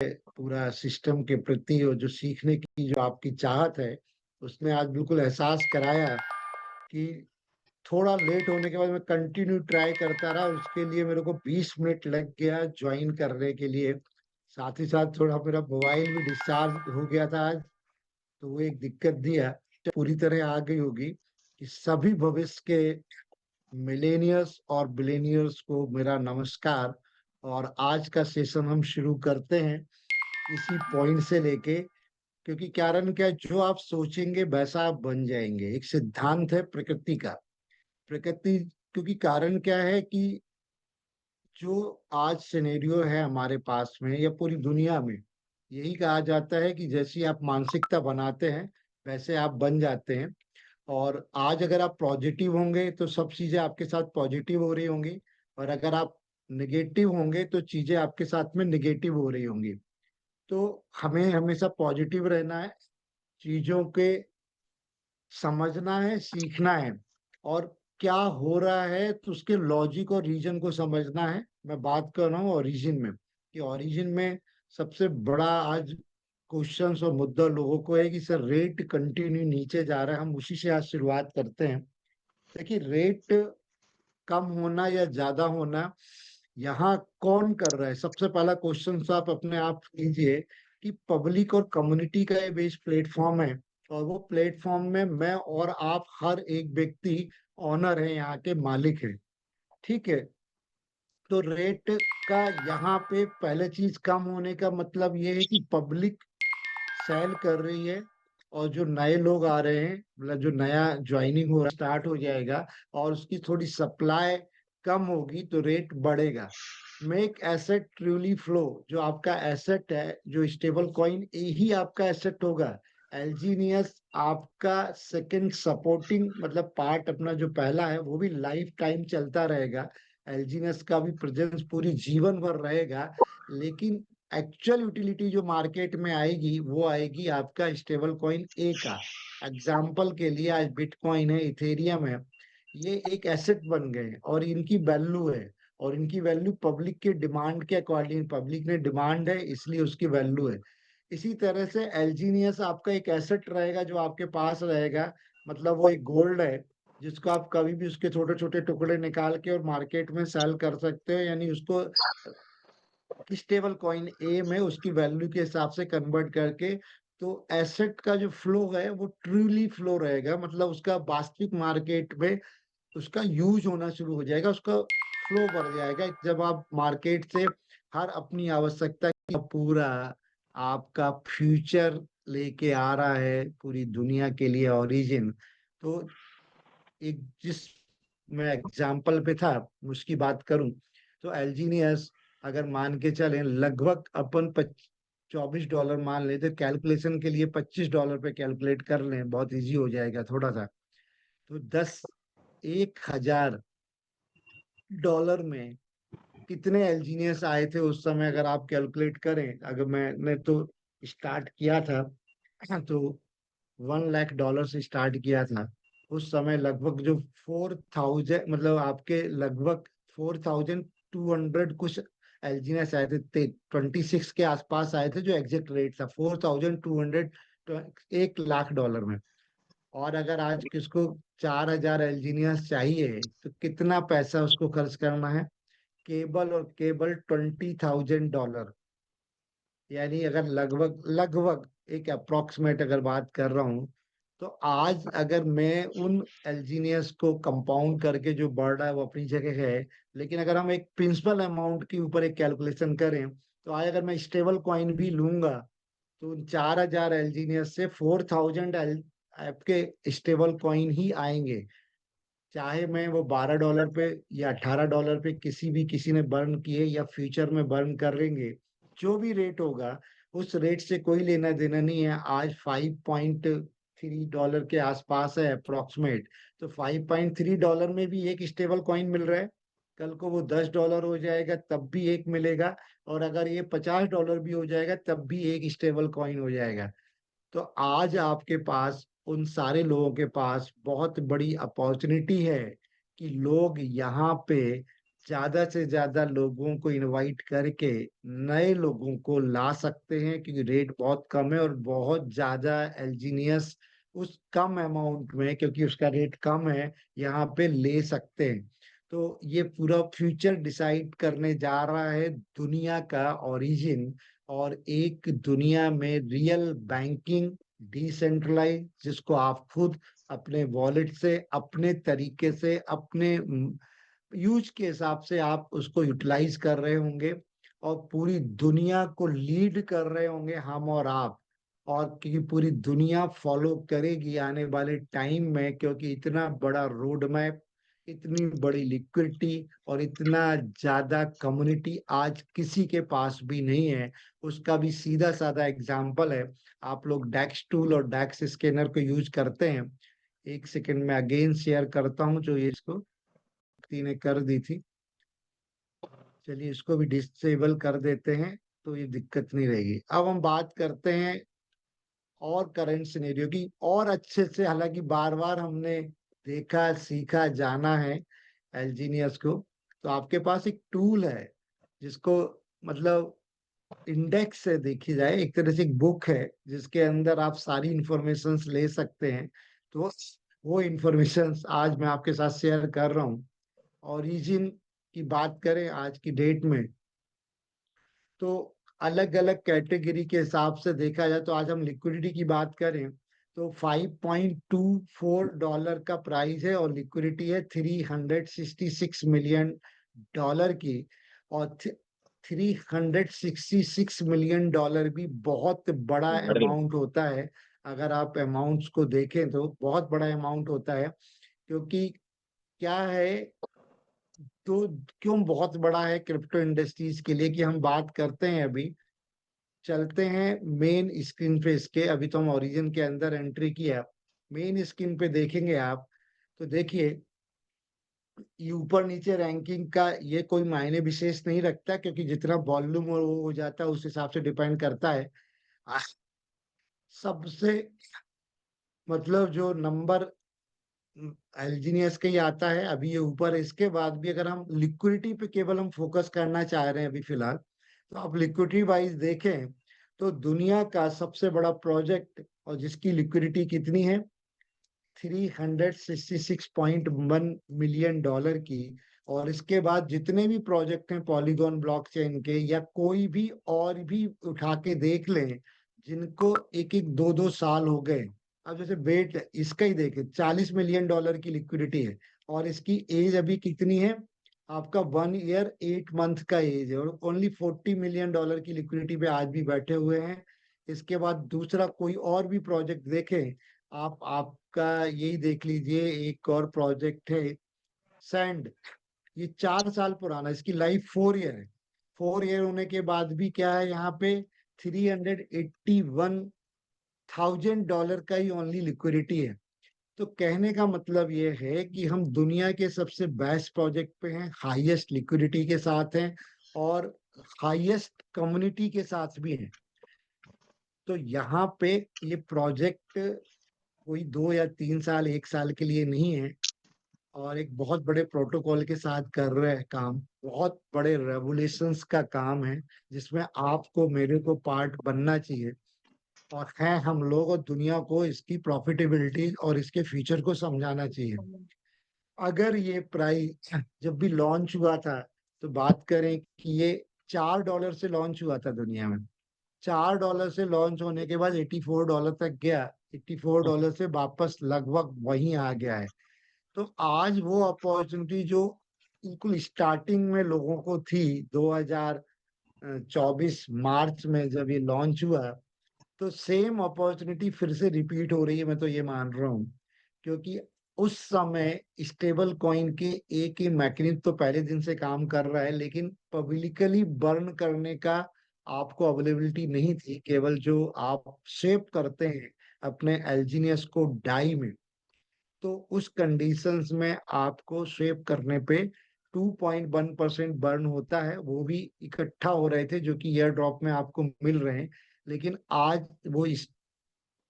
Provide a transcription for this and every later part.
पूरा सिस्टम के प्रति और जो सीखने की जो आपकी चाहत है, उसने आज बिल्कुल एहसास कराया कि थोड़ा लेट होने के बाद मैं कंटिन्यू ट्राई करता रहा और उसके लिए मेरे को 20 मिनट लग गया जॉइन करने के लिए। साथ ही साथ थोड़ा मेरा मोबाइल भी डिस्चार्ज हो गया था आज, तो वो एक दिक्कत दिया। पूरी तरह आ गई होगी कि सभी भविष्य के मिलेनियर्स और बिलियनियर्स को मेरा नमस्कार। और आज का सेशन हम शुरू करते हैं इसी पॉइंट से लेके, क्योंकि कारण क्या है, जो आप सोचेंगे वैसा आप बन जाएंगे। एक सिद्धांत है प्रकृति का। प्रकृति, क्योंकि कारण क्या है कि जो आज सिनेरियो है हमारे पास में या पूरी दुनिया में, यही कहा जाता है कि जैसी आप मानसिकता बनाते हैं वैसे आप बन जाते हैं। और आज अगर आप पॉजिटिव होंगे तो सब चीजें आपके साथ पॉजिटिव हो रही होंगी, और अगर आप निगेटिव होंगे तो चीजें आपके साथ में निगेटिव हो रही होंगी। तो हमें हमेशा पॉजिटिव रहना है, चीजों के समझना है, सीखना है, और क्या हो रहा है तो उसके लॉजिक और रीजन को समझना है। मैं बात कर रहा हूँ ओरिजिन में, कि ओरिजिन में सबसे बड़ा आज क्वेश्चंस और मुद्दा लोगों को है कि सर रेट कंटिन्यू नीचे जा रहा है। हम उसी से आज शुरुआत करते हैं। देखिए, रेट कम होना या ज्यादा होना यहाँ कौन कर रहा है? सबसे पहला क्वेश्चन तो आप अपने आप कीजिए कि पब्लिक और कम्युनिटी का ये बेस्ड प्लेटफॉर्म है, और वो प्लेटफॉर्म में मैं और आप हर एक व्यक्ति ऑनर है, यहाँ के मालिक है। ठीक है। तो रेट का यहाँ पे पहले चीज कम होने का मतलब ये है कि पब्लिक सेल कर रही है, और जो नए लोग आ रहे हैं, मतलब जो नया ज्वाइनिंग हो स्टार्ट हो जाएगा और उसकी थोड़ी सप्लाई कम होगी तो रेट बढ़ेगा। मेक एसेट ट्रूली फ्लो, जो आपका एसेट है, जो स्टेबल कॉइन यही आपका एसेट होगा। एलजीनियस आपका सेकंड सपोर्टिंग मतलब पार्ट, अपना जो पहला है वो भी लाइफ टाइम चलता रहेगा। एलजीनियस का भी प्रेजेंस पूरी जीवन भर रहेगा। लेकिन एक्चुअल यूटिलिटी जो मार्केट में आएगी वो आएगी आपका स्टेबल कॉइन ए का। एग्जाम्पल के लिए आज बिटकॉइन है, इथेरियम है, ये एक एसेट बन गए हैं और इनकी वैल्यू है। और इनकी वैल्यू पब्लिक के डिमांड के अकॉर्डिंग, पब्लिक ने डिमांड है इसलिए उसकी वैल्यू है। इसी तरह से एलजीनियस आपका एक एसेट रहेगा जो आपके पास रहेगा। मतलब वो एक गोल्ड है जिसको आप कभी भी उसके छोटे छोटे टुकड़े निकाल के और मार्केट में सेल कर सकते हो, यानी उसको स्टेबल कॉइन ए में उसकी वैल्यू के हिसाब से कन्वर्ट करके। तो एसेट का जो फ्लो है वो ट्रूली फ्लो रहेगा, मतलब उसका वास्तविक मार्केट में उसका यूज होना शुरू हो जाएगा, उसका फ्लो बढ़ जाएगा। जब आप मार्केट से हर अपनी आवश्यकता का पूरा आपका फ्यूचर लेके आ रहा है पूरी दुनिया के लिए ओरिजिन। तो एक जिस मैं एग्जाम्पल पे था उसकी बात करूं, तो एलजीनियस अगर मान के चलें लगभग अपन $24 मान लेते, कैलकुलेशन के लिए $25 पे कैलकुलेट कर लें, बहुत इजी हो जाएगा थोड़ा सा। तो 1,000 में कितने एलजीनियस आए थे उस समय, अगर आप कैलकुलेट करें। अगर मैंने तो स्टार्ट किया था तो $1 लाख से स्टार्ट किया था। उस समय लगभग जो 4,000, मतलब आपके लगभग 4,200 कुछ एलजीनियस आए थे। 26 के आसपास आए थे, जो एग्जैक्ट रेट था 4,200, $1 लाख में। और अगर आज किसको 4,000 एलजीनियस चाहिए तो कितना पैसा उसको खर्च करना है? केबल और केबल $20,000। यानी अगर लगभग लगभग एक अप्रोक्सीमेट अगर बात कर रहा हूँ, तो आज अगर मैं उन एलजीनियस को कंपाउंड करके जो बढ़ रहा है वो अपनी जगह है, लेकिन अगर हम एक प्रिंसिपल अमाउंट के ऊपर एक कैलकुलेशन करें, तो आज अगर मैं स्टेबल कॉइन भी लूंगा तो उन 4,000 एलजीनियस से 4,000 आपके स्टेबल कॉइन ही आएंगे। चाहे मैं वो $12 पे या $18 पे किसी भी किसी ने बर्न किए या फ्यूचर में बर्न करेंगे, जो भी रेट होगा उस रेट से कोई लेना देना नहीं है। आज $5.3 के आसपास है अप्रोक्सीमेट। तो $5.3 में भी एक स्टेबल कॉइन मिल रहा है, कल को वो $10 हो जाएगा तब भी एक मिलेगा, और अगर ये $50 भी हो जाएगा तब भी एक स्टेबल कॉइन हो जाएगा। तो आज आपके पास, उन सारे लोगों के पास बहुत बड़ी अपॉर्चुनिटी है कि लोग यहाँ पे ज्यादा से ज्यादा लोगों को इनवाइट करके नए लोगों को ला सकते हैं, क्योंकि रेट बहुत कम है और बहुत ज्यादा एल्जीनियस उस कम अमाउंट में, क्योंकि उसका रेट कम है, यहाँ पे ले सकते हैं। तो ये पूरा फ्यूचर डिसाइड करने जा रहा है दुनिया का ओरिजिन, और एक दुनिया में रियल बैंकिंग डिसेंट्रलाइज, जिसको आप खुद अपने वॉलेट से अपने तरीके से अपने यूज के हिसाब से आप उसको यूटिलाइज कर रहे होंगे, और पूरी दुनिया को लीड कर रहे होंगे हम और आप। और क्योंकि पूरी दुनिया फॉलो करेगी आने वाले टाइम में, क्योंकि इतना बड़ा रोड मैप, इतनी बड़ी लिक्विडिटी और इतना ज्यादा कम्युनिटी आज किसी के पास भी नहीं है। उसका भी सीधा साधा एग्जांपल है, आप लोग डैक्स टूल और डैक्स स्कैनर को यूज करते हैं। एक सेकंड में अगेन शेयर करता हूं, जो ये इसको ने कर दी थी। चलिए इसको भी डिसेबल कर देते हैं, तो ये दिक्कत नहीं रहेगी। अब हम बात करते हैं और करंट सिनेरियो की, और अच्छे से, हालांकि बार बार हमने देखा सीखा जाना है एलजीनियस को। तो आपके पास एक टूल है जिसको, मतलब इंडेक्स से देखी जाए, एक तरह से एक बुक है जिसके अंदर आप सारी इंफॉर्मेशन ले सकते हैं। तो वो इंफॉर्मेशन आज मैं आपके साथ शेयर कर रहा हूँ। ओरिजिन की बात करें आज की डेट में, तो अलग अलग कैटेगरी के हिसाब से देखा जाए, तो आज हम लिक्विडिटी की बात करें तो $5.24 का प्राइस है, और लिक्विडिटी है $366 मिलियन की। और $366 मिलियन भी बहुत बड़ा अमाउंट होता है। अगर आप अमाउंट्स को देखें तो बहुत बड़ा अमाउंट होता है, क्योंकि क्या है, तो क्यों बहुत बड़ा है क्रिप्टो इंडस्ट्रीज के लिए, कि हम बात करते हैं अभी, चलते हैं मेन स्क्रीन पे इसके। अभी तो हम ओरिजिन के अंदर एंट्री किया, मेन स्क्रीन पे देखेंगे आप, तो देखिए ये ऊपर नीचे रैंकिंग का ये कोई मायने विशेष नहीं रखता, क्योंकि जितना वॉल्यूम और वो हो जाता है उस हिसाब से डिपेंड करता है। आ, सबसे, मतलब जो नंबर एल्जीनियस का ही आता है अभी ये ऊपर है। इसके बाद भी अगर हम लिक्विडिटी पे केवल हम फोकस करना चाह रहे हैं अभी फिलहाल, तो आप लिक्विडिटी वाइज देखें तो दुनिया का सबसे बड़ा प्रोजेक्ट, और जिसकी लिक्विडिटी कितनी है, $366.1 मिलियन की। और इसके बाद जितने भी प्रोजेक्ट हैं पॉलीगॉन ब्लॉकचेन के, या कोई भी और भी उठा के देख लें, जिनको एक एक दो दो साल हो गए। अब जैसे बेट इसका ही देखें, $40 मिलियन की लिक्विडिटी है, और इसकी एज अभी कितनी है, आपका 1 ईयर 8 मंथ का एज है, और ओनली $40 मिलियन की लिक्विडिटी पे आज भी बैठे हुए हैं। इसके बाद दूसरा कोई और भी प्रोजेक्ट देखें, आपका यही देख लीजिए, एक और प्रोजेक्ट है सैंड, ये 4 साल पुराना, इसकी लाइफ 4 ईयर है। 4 ईयर होने के बाद भी क्या है, यहाँ पे $381,000 का ही ओनली लिक्विडिटी है। तो कहने का मतलब ये है कि हम दुनिया के सबसे बेस्ट प्रोजेक्ट पे हैं, हाईएस्ट लिक्विडिटी के साथ हैं, और हाईएस्ट कम्युनिटी के साथ भी हैं। तो यहाँ पे ये प्रोजेक्ट कोई 2 या 3 साल 1 साल के लिए नहीं है, और एक बहुत बड़े प्रोटोकॉल के साथ कर रहे हैं काम, बहुत बड़े रेवोल्यूशंस का काम है, जिसमें आपको मेरे को पार्ट बनना चाहिए। और है हम लोग, और दुनिया को इसकी प्रॉफिटेबिलिटी और इसके फ्यूचर को समझाना चाहिए। अगर ये प्राइस जब भी लॉन्च हुआ था, तो बात करें कि ये $4 से लॉन्च हुआ था दुनिया में। $4 से लॉन्च होने के बाद $84 तक गया, $84 से वापस लगभग वहीं आ गया है। तो आज वो अपॉर्चुनिटी जो बिल्कुल स्टार्टिंग में लोगों को थी, 2024 मार्च में जब ये लॉन्च हुआ, तो सेम अपॉर्चुनिटी फिर से रिपीट हो रही है, मैं तो ये मान रहा हूँ। क्योंकि उस समय स्टेबल कॉइन के एक ही मैकेनिज्म तो पहले दिन से काम कर रहा है, लेकिन पब्लिकली बर्न करने का आपको अवेलेबिलिटी नहीं थी, केवल जो आप शेप करते हैं अपने एल्जीनियस को डाई में, तो उस कंडीशंस में आपको शेप करने पे 2.1% बर्न होता है, वो भी इकट्ठा हो रहे थे जो कि ईयर ड्रॉप में आपको मिल रहे हैं। लेकिन आज वो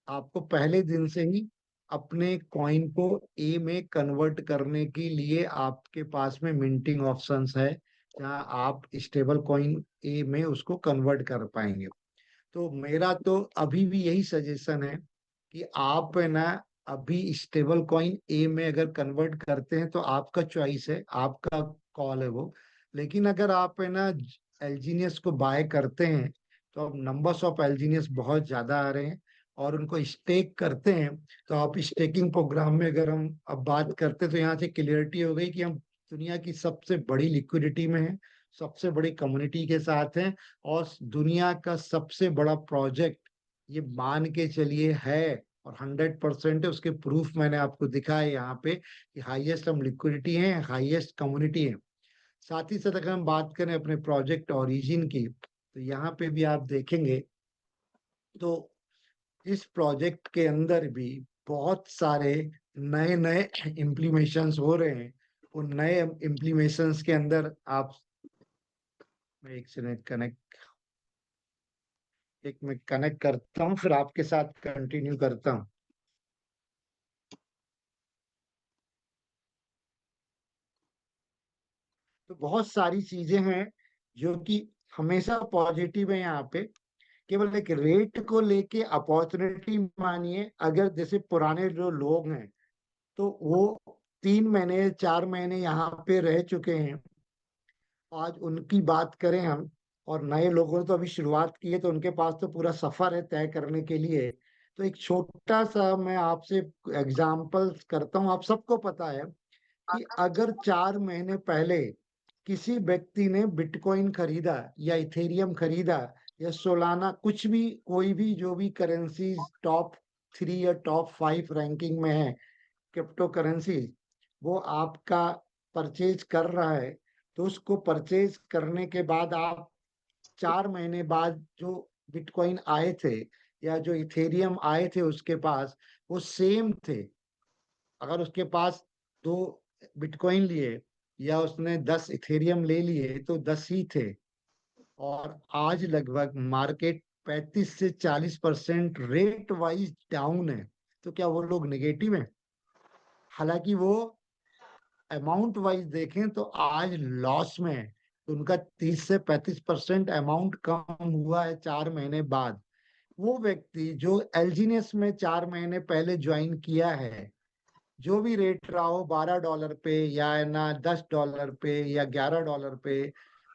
आपको पहले दिन से ही अपने कॉइन को ए में कन्वर्ट करने के लिए आपके पास में मिंटिंग ऑप्शंस है, जहां आप स्टेबल कॉइन ए में उसको कन्वर्ट कर पाएंगे। तो मेरा तो अभी भी यही सजेशन है कि आप है ना, अभी स्टेबल कॉइन ए में अगर कन्वर्ट करते हैं तो आपका चॉइस है, आपका कॉल है वो। लेकिन अगर आप है ना एलजीनियस को बाय करते हैं, तो अब नंबर्स ऑफ एलजीनियस बहुत ज्यादा आ रहे हैं और उनको स्टेक करते हैं। तो आप स्टेकिंग प्रोग्राम में अगर हम अब बात करते हैं, तो यहाँ से क्लियरिटी हो गई कि हम दुनिया की सबसे बड़ी लिक्विडिटी में है, सबसे बड़ी कम्युनिटी के साथ हैं, और दुनिया का सबसे बड़ा प्रोजेक्ट ये मान के चलिए है, और 100% है। उसके प्रूफ मैंने आपको दिखाए यहाँ पे कि हाईएस्ट हम लिक्विडिटी है, हाईएस्ट कम्युनिटी है। साथ ही साथ अगर हम बात करें अपने प्रोजेक्ट ओरिजिन की, तो यहाँ पे भी आप देखेंगे तो इस प्रोजेक्ट के अंदर भी बहुत सारे नए नए इम्प्लीमेशंस हो रहे हैं। उन नए इम्प्लीमेशंस के अंदर आप, मैं एक से कनेक्ट करता हूँ, फिर आपके साथ कंटिन्यू करता हूँ। तो बहुत सारी चीजें हैं जो कि हमेशा पॉजिटिव है यहाँ पे। केवल एक रेट को लेके अपॉर्चुनिटी मानिए, अगर जैसे पुराने जो लोग हैं तो वो 3 महीने 4 महीने यहाँ पे रह चुके हैं, आज उनकी बात करें हम, और नए लोगों ने तो अभी शुरुआत की है, तो उनके पास तो पूरा सफर है तय करने के लिए। तो एक छोटा सा मैं आपसे एग्जाम्पल करता हूँ। आप सबको पता है कि अगर 4 महीने पहले किसी व्यक्ति ने बिटकॉइन खरीदा या इथेरियम खरीदा या सोलाना, कुछ भी कोई भी जो भी करेंसीज टॉप 3 या टॉप 5 रैंकिंग में है क्रिप्टो करेंसीज, वो आपका परचेज कर रहा है, तो उसको परचेज करने के बाद आप 4 महीने बाद जो बिटकॉइन आए थे या जो इथेरियम आए थे उसके पास, वो सेम थे। अगर उसके पास 2 बिटकॉइन लिए या उसने 10 इथेरियम ले लिए, तो 10 ही थे। और आज लगभग मार्केट 35 से 40% रेट वाइज डाउन है। तो क्या वो लोग नेगेटिव हैं? हालांकि वो अमाउंट वाइज देखें तो आज लॉस में है। तो उनका 30 से 35% अमाउंट कम हुआ है 4 महीने बाद। वो व्यक्ति जो एलजीनियस में 4 महीने पहले ज्वाइन किया है, जो भी रेट रहा हो, $12 पे या ना $10 पे या $11 पे,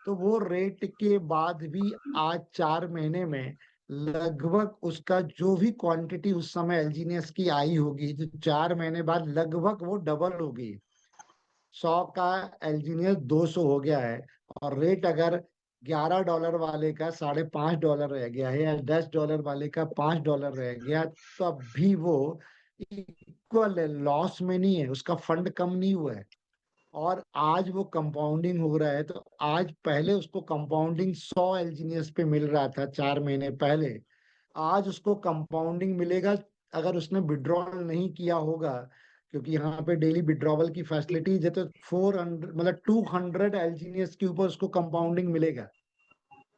तो वो रेट के बाद भी आज 4 महीने में लगभग उसका जो भी क्वांटिटी उस समय एलजीनियस की आई होगी, तो 4 महीने बाद लगभग वो डबल हो गई। 100 का एलजीनियस 200 हो गया है। और रेट अगर $11 वाले का $5.5 रह गया है, या $10 वाले का $5 रह गया, तो अब भी वो इक्वल है, लॉस में नहीं है, उसका फंड कम नहीं हुआ है। और आज वो कंपाउंडिंग हो रहा है। तो आज पहले उसको कंपाउंडिंग 100 एलजीनियस पे मिल रहा था 4 महीने पहले, आज उसको कंपाउंडिंग मिलेगा अगर उसने विड्रॉल नहीं किया होगा, क्योंकि यहाँ पे डेली विड्रॉवल की फैसिलिटीज है, तो 400 मतलब 200 एलजीनियस के ऊपर उसको कंपाउंडिंग मिलेगा।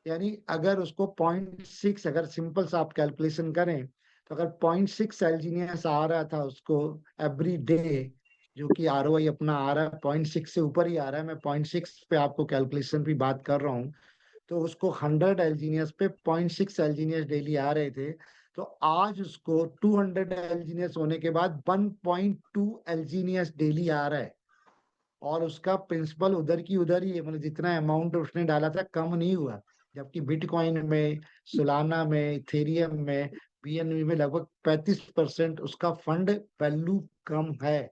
यानी अगर उसको 0.6, अगर सिंपल सा आप कैलकुलेशन करें, तो अगर 0.6 एलजीनियस आ रहा था उसको एवरी डे, जो कि आरओआई अपना आ रहा है 0.6 से ऊपर ही आ रहा है, मैं 0.6 पे आपको कैलकुलेशन भी बात कर रहा हूँ, तो उसको 100 एलजीनियस पे 0.6 एलजीनियस डेली आ रहे थे। तो आज उसको 200 एलजीनियस होने के बाद 1.2 एलजीनियस डेली आ रहा है। और उसका प्रिंसिपल उधर की उधर ही है, मतलब जितना अमाउंट उसने डाला था कम नहीं हुआ। जबकि बिटकॉइन में, सोलाना में, इथेरियम में, बीएनबी में लगभग 35% उसका फंड वैल्यू कम है।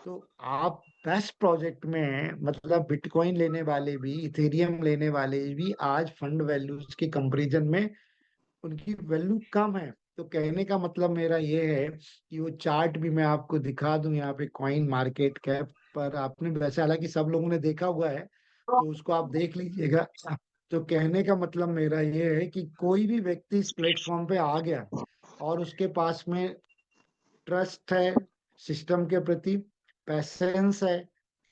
तो आप बेस्ट प्रोजेक्ट में हैं, मतलब बिटकॉइन लेने वाले भी, इथेरियम लेने वाले भी आज फंड वैल्यूज के कंपैरिजन में उनकी वैल्यू कम है। तो कहने का मतलब मेरा ये है कि वो चार्ट भी मैं आपको दिखा दूं यहाँ पे, कॉइन मार्केट कैप पर आपने वैसे हालांकि सब लोगों ने देखा हुआ है, तो उसको आप देख लीजिएगा। तो कहने का मतलब मेरा ये है कि कोई भी व्यक्ति इस प्लेटफॉर्म पे आ गया और उसके पास में ट्रस्ट है सिस्टम के प्रति, पैसेंस है,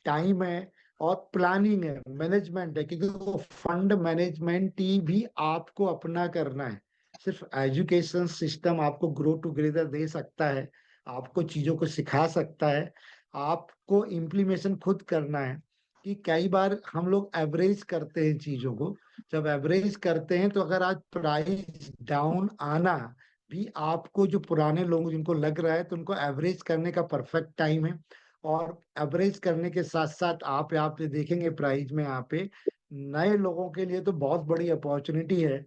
टाइम है, और प्लानिंग है, मैनेजमेंट है, क्योंकि वो फंड मैनेजमेंट ही भी आपको अपना करना है। सिर्फ एजुकेशन सिस्टम आपको ग्रो टुगेदर दे सकता है, आपको चीजों को सिखा सकता है। आपको इम्प्लीमेशन खुद करना है। कि कई बार हम लोग एवरेज करते हैं चीजों को। जब एवरेज करते हैं तो अगर आज प्राइस डाउन आना भी आपको, जो पुराने लोग जिनको लग रहा है, तो उनको एवरेज करने का परफेक्ट टाइम है। और एवरेज करने के साथ साथ आप यहाँ पे देखेंगे प्राइस में, यहाँ पे नए लोगों के लिए तो बहुत बड़ी अपॉर्चुनिटी है।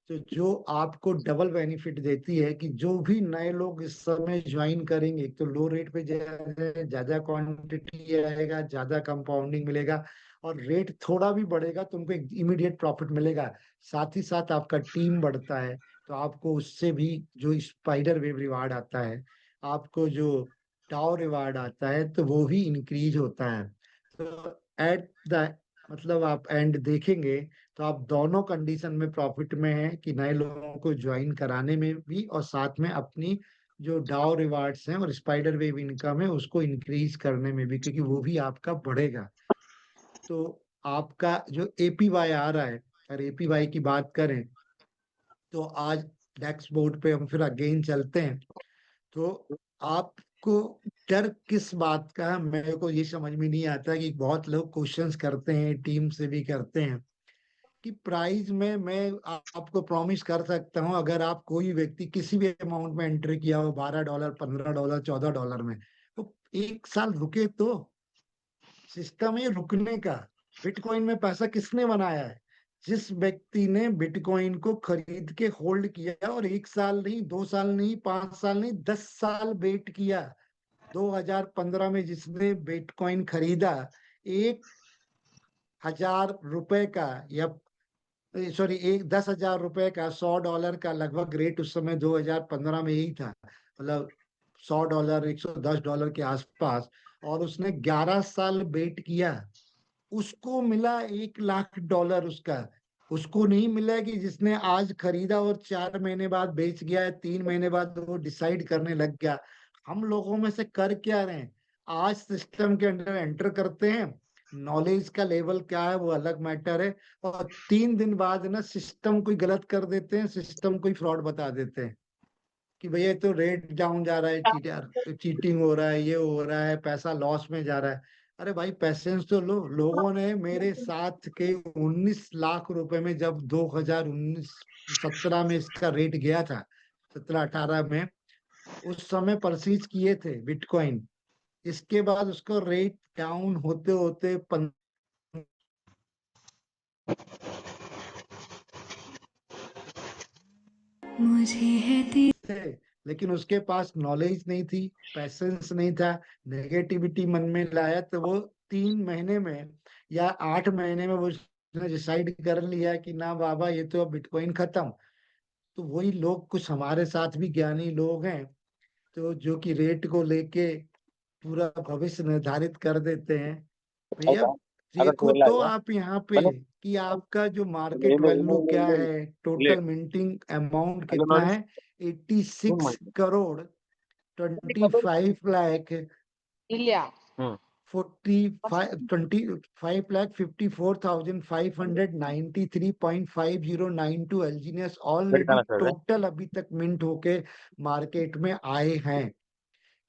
तो जो आपको डबल बेनिफिट देती है कि जो भी नए लोग इस समय ज्वाइन करेंगे, एक तो लो रेट पे ज्यादा क्वांटिटी आएगा, ज्यादा कंपाउंडिंग मिलेगा, और रेट थोड़ा भी बढ़ेगा तो उनको इमीडिएट प्रॉफिट मिलेगा। साथ ही साथ आपका टीम बढ़ता है, तो आपको उससे भी जो स्पाइडर वेव रिवार्ड आता है, आपको जो टाउ रिवार्ड आता है, तो वो भी इंक्रीज होता है। तो एट द मतलब आप एंड देखेंगे तो आप दोनों कंडीशन में प्रॉफिट में हैं, कि नए लोगों को ज्वाइन कराने में भी, और साथ में अपनी जो डाउ रिवार्ड्स हैं और स्पाइडर वेव इनकम है उसको इंक्रीज करने में भी, क्योंकि वो भी आपका बढ़ेगा। तो आपका जो एपीवाई आ रहा है, अगर एपीवाई की बात करें, तो आज डेक्स बोर्ड पे हम फिर अगेन चलते हैं। तो आपको डर किस बात का है? मेरे को ये समझ में नहीं आता कि बहुत लोग क्वेश्चंस करते हैं, टीम से भी करते हैं, कि प्राइस में मैं आपको प्रॉमिस कर सकता हूं, अगर आप कोई व्यक्ति किसी भी अमाउंट में एंट्री किया हो, $12, $15, $14 में, तो 1 साल रुके तो। सिस्टम है रुकने का। बिटकॉइन में पैसा किसने बनाया है? जिस व्यक्ति ने बिटकॉइन को खरीद के होल्ड किया, और 1 साल नहीं, 2 साल नहीं, 5 साल नहीं, 10 साल वेट किया। 2015 में जिसने बिटकॉइन खरीदा, 1,000 रुपए का, या सॉरी, 10,000 रुपए का, $100 का लगभग रेट उस समय 2015 में यही था, मतलब $100, $110 के आसपास। और उसने 11 साल वेट किया, उसको मिला $1 लाख उसका। उसको नहीं मिला कि जिसने आज खरीदा और 4 महीने बाद बेच गया है, 3 महीने बाद वो डिसाइड करने लग गया। हम लोगों में से कर क्या रहे हैं? आज सिस्टम के अंदर एंटर करते हैं, नॉलेज का लेवल क्या है वो अलग मैटर है, और 3 दिन बाद ना सिस्टम कोई गलत कर देते हैं, सिस्टम कोई फ्रॉड बता देते हैं कि भैया तो रेट डाउन जा रहा है, चीटिंग हो रहा है, ये हो रहा है, पैसा लॉस में जा रहा है। अरे भाई पैसेंस तो लो। लोगों ने मेरे साथ के 19 लाख रुपए में, जब 2019-17 में इसका रेट गया था, 17-18 में, उस समय परचेज किए थे बिटकॉइन। इसके बाद उसको रेट डाउन होते होते मुझे है थे, लेकिन उसके पास नॉलेज नहीं थी, पैसेंस नहीं था, नेगेटिविटी मन में लाया, तो वो 3 महीने में या 8 महीने में वो उसने डिसाइड कर लिया कि ना बाबा, ये तो अब बिटकॉइन खत्म। तो वही लोग, कुछ हमारे साथ भी ज्ञानी लोग हैं, तो जो कि रेट को लेके पूरा भविष्य निर्धारित कर देते हैं। भैया देखो तो आप यहाँ पे कि आपका जो मार्केट वैल्यू क्या है, टोटल मिंटिंग अमाउंट कितना है, 86 करोड़ 25 लाख Ilya. 25,54,593.5092 एल्जीनियस ऑलरेडी टोटल अभी तक मिंट होके मार्केट में आए हैं।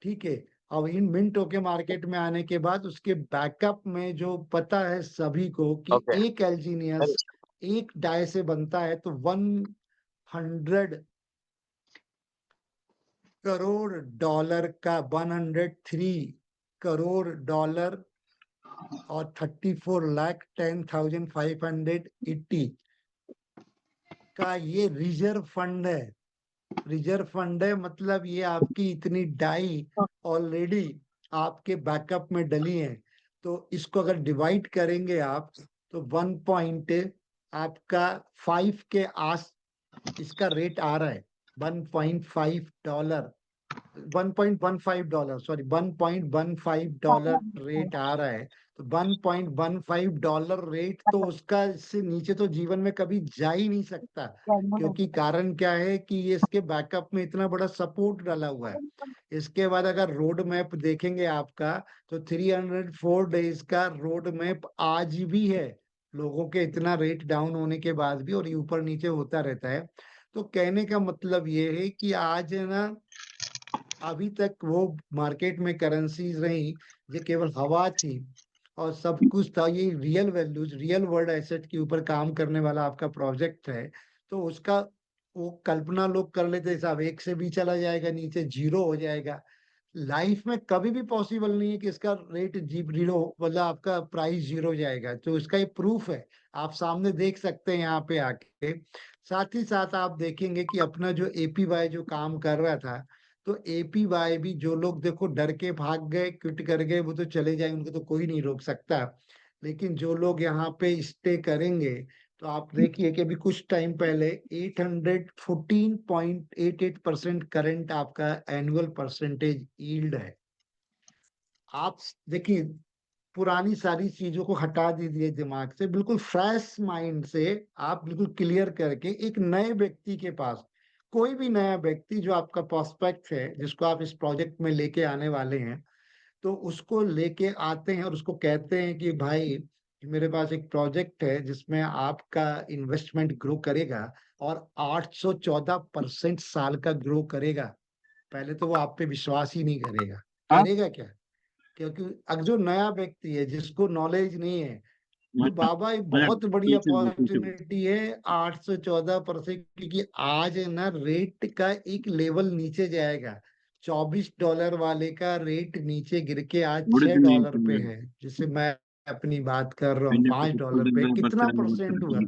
ठीक है। अब इन मिंट होके मार्केट में आने के बाद उसके बैकअप में जो पता है सभी को कि एक एल्जीनियस एक डाई से बनता है, तो 100 करोड़ डॉलर का, 103 करोड़ डॉलर और 34,10,580 का ये रिजर्व फंड है। रिजर्व फंड है, मतलब ये आपकी इतनी डाई ऑलरेडी आपके बैकअप में डली है। तो इसको अगर डिवाइड करेंगे आप, तो 1 पॉइंट आपका 5 के आस इसका रेट आ रहा है। $1.5, $1.15, सॉरी, $1.15 रेट आ रहा है। तो $1.15 रेट तो उसका, इससे नीचे तो जीवन में कभी जा ही नहीं सकता। क्योंकि कारण क्या है कि ये इसके बैकअप में इतना बड़ा सपोर्ट डाला हुआ है। इसके बाद अगर रोड मैप देखेंगे आपका, तो 304 डेज का रोड मैप आज भी है, लोगों के इतना रेट डाउन होने के बाद भी, और ये ऊपर नीचे होता रहता है। तो कहने का मतलब ये है कि आज है ना, अभी तक वो मार्केट में करेंसीज रही, ये केवल हवा थी और सब कुछ था। ये real values, real world asset के ऊपर काम करने वाला आपका प्रोजेक्ट है। तो उसका वो कल्पना लोग कर लेते साहब, एक से भी चला जाएगा नीचे, जीरो हो जाएगा। लाइफ में कभी भी पॉसिबल नहीं है कि इसका रेट जीरो, मतलब आपका प्राइस जीरो जाएगा। तो इसका ये प्रूफ है, आप सामने देख सकते हैं यहाँ पे आके। साथ ही साथ आप देखेंगे कि अपना जो एपीवाई जो काम कर रहा था, तो एपीवाई भी जो लोग देखो डर के भाग गए, क्विट कर गए, वो तो चले जाए, उनको तो कोई नहीं रोक सकता। लेकिन जो लोग यहाँ पे स्टे करेंगे, तो आप देखिए कि अभी कुछ टाइम पहले 814.88% करंट आपका एनुअल परसेंटेज यील्ड है। आप देखिए, पुरानी सारी चीजों को हटा दीजिए दिमाग से, बिल्कुल फ्रेश माइंड से आप बिल्कुल क्लियर करके एक नए व्यक्ति के पास, कोई भी नया व्यक्ति जो आपका प्रोस्पेक्ट है, जिसको आप इस प्रोजेक्ट में लेके आने वाले हैं, तो उसको लेके आते हैं और उसको कहते हैं कि भाई, मेरे पास एक प्रोजेक्ट है जिसमें आपका इन्वेस्टमेंट ग्रो करेगा और 814% साल का ग्रो करेगा। पहले तो वो आप पे विश्वास ही नहीं करेगा। हाँ करेगा क्या? क्योंकि अगर जो नया व्यक्ति है जिसको नॉलेज नहीं है, कि मजा बाबा ये मजा बहुत बड़ी बिल्कुल अपॉर्चुनिटी है, 814%, क्योंकि आज है ना रेट का एक लेवल नीचे जाएगा। $24 वाले का रेट नीचे गिर के आज बड़े दिन नहीं $6 पे है, जिससे मैं अपनी बात कर रहा हूँ। मैंने कुछ $5 पे कुछ कितना बर्तन परसेंट हुआ?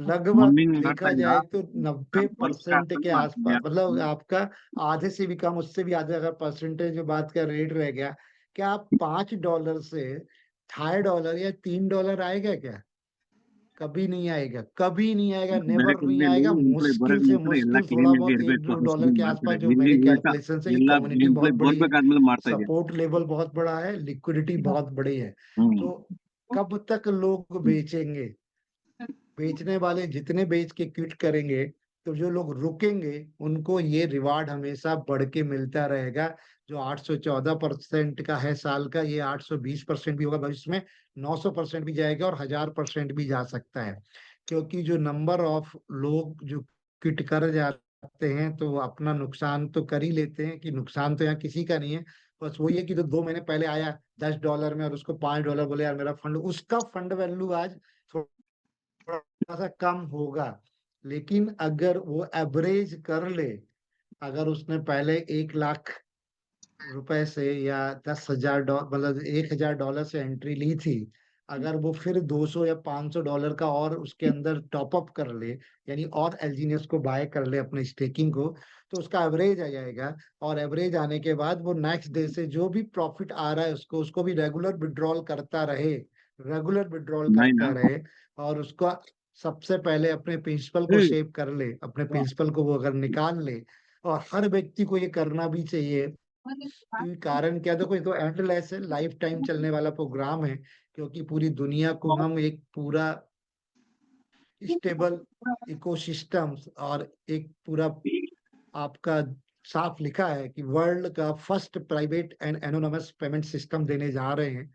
लगभग मम्मी ने देखा बताया जाए तो 90% के आसपास, यार मतलब आपका आधे से भी कम, उससे भी आधे अगर परसेंटेज में बात का रेट रह गया, क्या आप $5 से $2.5 या $3 आएगा क्या? कभी नहीं आएगा, कभी नहीं आएगा, ಬೇರೆ नेवर नहीं ಕಂಪನಿ आएगा। ಎಂಪ್ಲಾಯ್ मुश्किल बರೋಕೆ से ಮುಂಚೆ ಎಲ್ಲ मुश्किल थोड़ा ಕ್ಲೀನ್ ಆಗಿ बहुत एक ಇರಬೇಕು दो डॉलर ಫಸ್ಟ್ के ಮಾಡ್ತಾರೆ आसपास, जो ಇಲ್ಲಿ मेरे ಉಲ್ಟಾ कैलकुलेशन से, ये ಎಲ್ಲ कम्युनिटी बहुत ಎಂಪ್ಲಾಯ್ बड़ी है, ಬರ್ಬೇಕಾದ್ಮೇಲೆ ಮಾಡ್ತಾ ಇದೆಯಾ सपोर्ट लेवल बहुत बड़ा है, लिक्विडिटी बहुत बड़ी है। हम्म तो कब तक लोग बेचेंगे? बेचने वाले जितने बेच के क्विट करेंगे, तो जो लोग रुकेंगे उनको ये रिवार्ड हमेशा बढ़ के मिलता रहेगा। जो 814% का है साल का, ये 820% भी होगा भविष्य में, 900% भी जाएगा और 1000% भी जा सकता है। क्योंकि जो नंबर ऑफ लोग जो क्विट कर जाते हैं, तो वो अपना नुकसान तो कर ही लेते हैं, कि नुकसान तो यहाँ किसी का नहीं है। बस वही है कि जो 2 महीने पहले आया $10 में और उसको $5 बोले यार मेरा फंड, उसका फंड वैल्यू आज थोड़ा सा कम होगा। लेकिन अगर वो एवरेज कर ले, अगर उसने पहले 1 लाख रुपए से या 10,000 डॉलर, मतलब $1,000 से एंट्री ली थी, अगर वो फिर 200 या $500 का और उसके अंदर टॉप अप कर ले, यानी और एलजीनियस को बाय कर ले अपने स्टेकिंग को, तो उसका एवरेज आ जाएगा। और एवरेज आने के बाद वो नेक्स्ट डे से जो भी प्रॉफिट आ रहा है उसको उसको भी रेगुलर विड्रॉल करता रहे, रेगुलर विड्रॉल नहीं ना करता रहे। और उसका सबसे पहले अपने प्रिंसिपल को ए, सेव कर ले, अपने प्रिंसिपल को वो अगर निकाल ले। और हर व्यक्ति को ये करना भी चाहिए, क्योंकि कारण क्या, देखो ये तो एंडलेस है, लाइफ टाइम चलने वाला प्रोग्राम है। क्योंकि पूरी दुनिया को हम एक पूरा स्टेबल इकोसिस्टम और एक पूरा आपका साफ लिखा है कि वर्ल्ड का first private and anonymous payment system देने जा रहे हैं।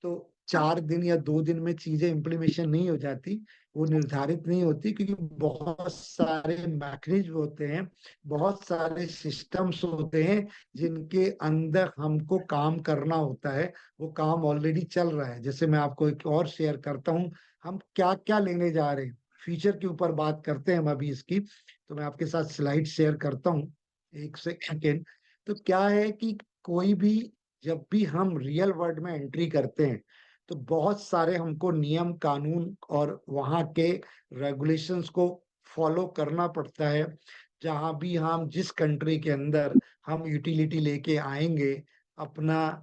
तो 4 दिन या 2 दिन में चीजें इम्प्लीमेशन नहीं हो जाती, वो निर्धारित नहीं होती, क्योंकि बहुत सारे मैकेनिज्म होते हैं, बहुत सारे सिस्टम्स होते हैं जिनके अंदर हमको काम करना होता है। वो काम ऑलरेडी चल रहा है। जैसे मैं आपको एक और शेयर करता हूँ, हम क्या क्या लेने जा रहे हैं, फ्यूचर के ऊपर बात करते हैं हम अभी इसकी। तो मैं आपके साथ स्लाइड शेयर करता हूँ, एक सेकेंड। तो क्या है कि कोई भी, जब भी हम रियल वर्ल्ड में एंट्री करते हैं, तो बहुत सारे हमको नियम कानून और वहाँ के रेगुलेशंस को फॉलो करना पड़ता है। जहाँ भी हम जिस कंट्री के अंदर हम यूटिलिटी लेके आएंगे अपना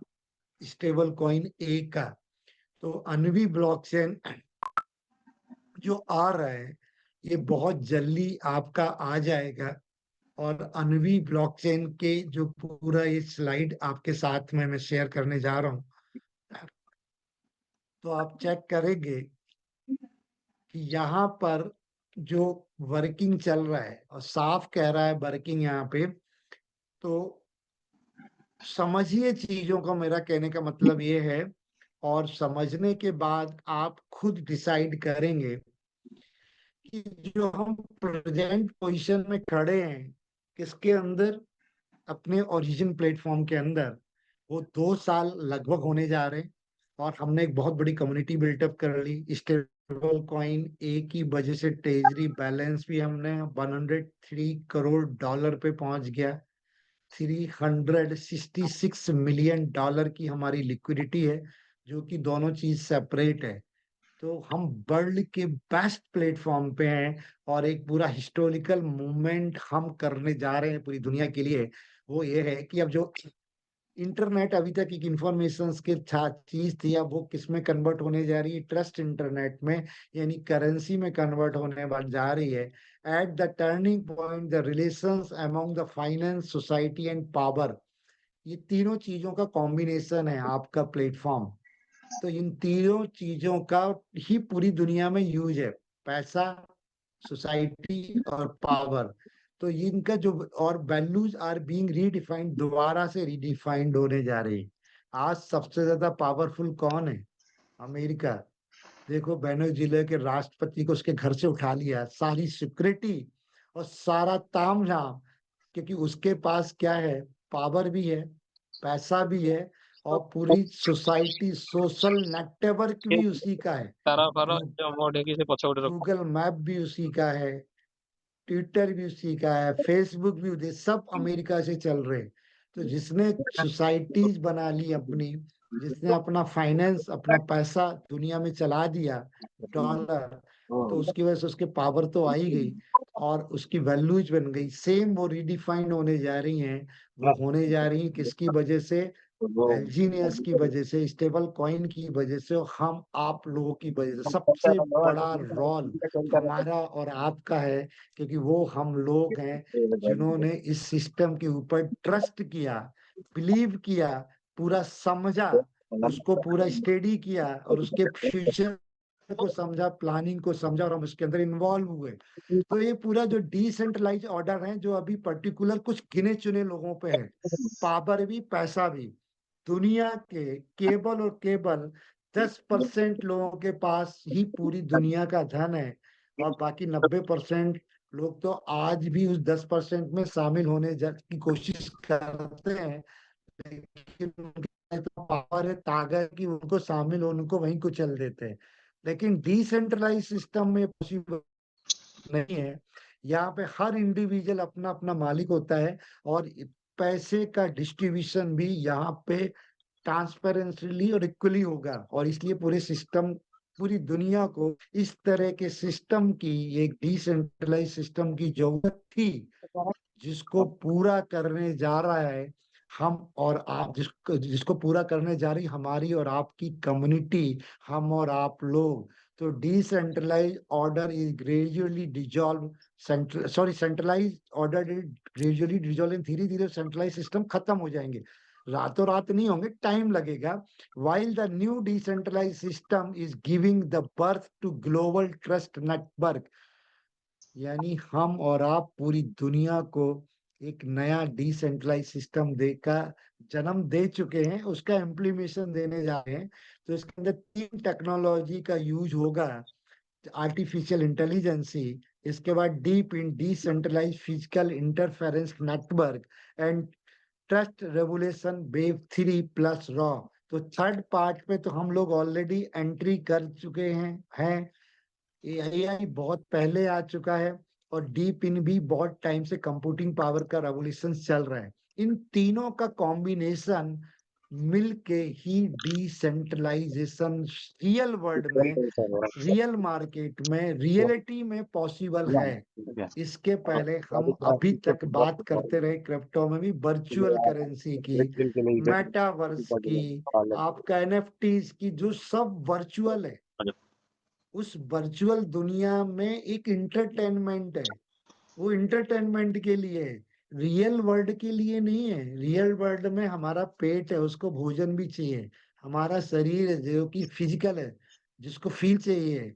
स्टेबल कॉइन ए का, तो अनवी ब्लॉकचेन जो आ रहा है, ये बहुत जल्दी आपका आ जाएगा। और अनवी ब्लॉकचेन के जो पूरा ये स्लाइड आपके साथ में मैं शेयर करने जा रहा हूँ, तो आप चेक करेंगे कि यहाँ पर जो वर्किंग चल रहा है, और साफ कह रहा है वर्किंग यहाँ पे, तो समझिए चीजों को। मेरा कहने का मतलब ये है, और समझने के बाद आप खुद डिसाइड करेंगे कि जो हम प्रेजेंट पोजीशन में खड़े हैं, किसके अंदर, अपने ओरिजिन प्लेटफॉर्म के अंदर। वो 2 साल लगभग होने जा रहे हैं और हमने एक बहुत बड़ी कम्युनिटी बिल्टअप कर ली। स्टेबल कॉइन एक ही वजह से ट्रेजरी बैलेंस भी हमने 103 करोड़ डॉलर पे पहुंच गया। $366 मिलियन की हमारी लिक्विडिटी है, जो कि दोनों चीज सेपरेट है। तो हम वर्ल्ड के बेस्ट प्लेटफॉर्म पे हैं और एक पूरा हिस्टोरिकल मूवमेंट हम करने जा रहे हैं पूरी दुनिया के लिए। वो ये है कि अब जो इंटरनेट अभी तक एक इंफॉर्मेशन के चीज थी, अब वो किस में कन्वर्ट होने जा रही है, ट्रस्ट इंटरनेट में, यानी करेंसी में कन्वर्ट होने जा रही है। At the turning point the relations among the finance, society and power, ये तीनों चीजों का कॉम्बिनेशन है आपका प्लेटफॉर्म। तो इन तीनों चीजों का ही पूरी दुनिया में यूज है, पैसा, सोसाइटी और पावर। तो इनका जो और वैल्यूज आर बीइंग रीडिफाइंड, दोबारा से रीडिफाइंड होने जा रही है। आज सबसे ज्यादा पावरफुल कौन है? अमेरिका। देखो, वेनेजुएला के राष्ट्रपति को उसके घर से उठा लिया, सारी सिक्योरिटी और सारा तामझाम, क्योंकि उसके पास क्या है, पावर भी है, पैसा भी है, और पूरी सोसाइटी, सोशल नेटवर्क भी उसी का है। तारा फारा गू, मोड़े की से पछे उड़े रखो। गूगल मैप भी उसी का है, ट्विटर भी उसी का है, फेसबुक भी उसी, सब अमेरिका से चल रहे हैं। तो जिसने सोसाइटीज बना ली अपनी, जिसने अपना फाइनेंस, अपना पैसा दुनिया में चला दिया, डॉलर, तो उसकी वजह से उसके पावर तो आई गई और उसकी वैल्यूज बन गई। सेम वो रीडिफाइन होने जा रही हैं। वो होने जा रही हैं किसकी वजह से? एलजीनियस की वजह से, स्टेबल कॉइन की वजह से, और हम आप लोगों की वजह से। सबसे बड़ा रोल हमारा और आपका है, क्योंकि वो हम लोग हैं जिन्होंने इस सिस्टम के ऊपर ट्रस्ट किया, बिलीव किया, पूरा समझा, उसको पूरा स्टडी किया और उसके फ्यूचर को समझा, प्लानिंग को समझा, और हम उसके अंदर इन्वॉल्व हुए। तो ये पूरा जो डिसेंट्रलाइज ऑर्डर है, जो अभी पर्टिकुलर कुछ गिने चुने लोगों पे है, पावर भी, पैसा भी, दुनिया के केवल और केवल 10% लोगों के पास ही पूरी दुनिया का धन है, और बाकी 90% लोग तो आज भी उस 10% में शामिल होने की कोशिश करते हैं, लेकिन उनके पावर है, ताकत की उनको शामिल होने को वहीं को चल देते हैं। लेकिन डिसेंट्रलाइज सिस्टम में पॉसिबल नहीं है। यहाँ पे हर इंडिविजुअल अपना अपना मालिक होता है, और पैसे का डिस्ट्रीब्यूशन भी यहाँ पे ट्रांसपेरेंटली और इक्वली होगा। और इसलिए पूरे सिस्टम, पूरी दुनिया को इस तरह के सिस्टम की, एक डिसेंट्रलाइज सिस्टम की जरूरत थी, जिसको पूरा करने जा रहा है हम और आप, जिसको जिसको पूरा करने जा रही हमारी और आपकी कम्युनिटी, हम और आप लोग। तो decentralise order is gradually dissolve, centralise order is gradually dissolve, धीरे धीरे सेंट्रलाइज सिस्टम खत्म हो जाएंगे। रातों रात नहीं होंगे, टाइम लगेगा। while the new decentralized system is giving the birth to global trust network, यानी हम और आप पूरी दुनिया को एक नया डिसेंट्रलाइज सिस्टम देकर जन्म दे चुके हैं, उसका इम्प्लीमेशन देने जा रहे हैं। तो इसके अंदर 3 टेक्नोलॉजी का यूज होगा: आर्टिफिशियल इंटेलिजेंसी, इसके बाद deep in decentralise physical interference network, and trust revolution wave 3 plus raw. तो थर्ड पार्ट पे तो हम लोग ऑलरेडी एंट्री कर चुके हैं। एआई बहुत पहले आ चुका है, और डीप इन भी बहुत टाइम से कंप्यूटिंग पावर का रेवोल्यूशन चल रहा है। इन तीनों का कॉम्बिनेशन मिलके ही डिसेंट्रलाइजेशन रियल वर्ल्ड में, रियल मार्केट में, रियलिटी में पॉसिबल है। इसके पहले हम अभी तक बात करते रहे क्रिप्टो में भी वर्चुअल करेंसी की, मेटावर्स की, आपका एनएफटीज की, जो सब वर्चुअल है। उस वर्चुअल दुनिया में एक इंटरटेनमेंट है, वो इंटरटेनमेंट के लिए है, रियल वर्ल्ड के लिए नहीं है। रियल वर्ल्ड में हमारा पेट है, उसको भोजन भी चाहिए। हमारा शरीर है जो कि फिजिकल है, जिसको फील चाहिए,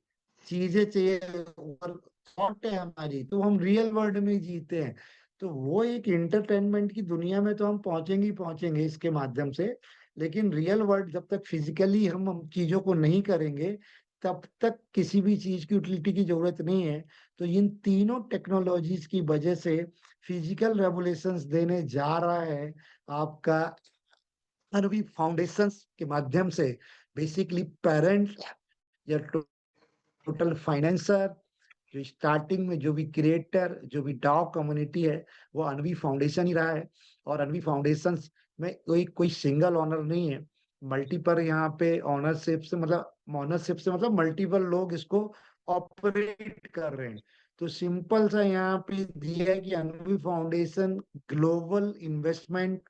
चीजें चाहिए, और थॉट है हमारी, तो हम रियल वर्ल्ड में जीते हैं। तो वो एक इंटरटेनमेंट की दुनिया में तो हम पहुंचेंगे ही पहुंचेंगे इसके माध्यम से। लेकिन रियल वर्ल्ड जब तक फिजिकली हम चीजों को नहीं करेंगे, तब तक किसी भी चीज की यूटिलिटी की जरूरत नहीं है। तो इन तीनों टेक्नोलॉजीज की वजह से फिजिकल रेवोल्यूशंस देने जा रहा है आपका अरबी फाउंडेशन के माध्यम से। बेसिकली पेरेंट या टोटल फाइनेंसर, जो स्टार्टिंग में जो भी क्रिएटर, जो भी डाओ कम्युनिटी है, वो अनवी फाउंडेशन ही रहा है। और अनवी फाउंडेशन में कोई कोई सिंगल ऑनर नहीं है, मल्टीपल यहाँ पे ओनरशिप से मतलब मल्टीपल लोग इसको ऑपरेट कर रहे हैं। तो सिंपल सा यहाँ पे दिया है कि अनवी foundation global investment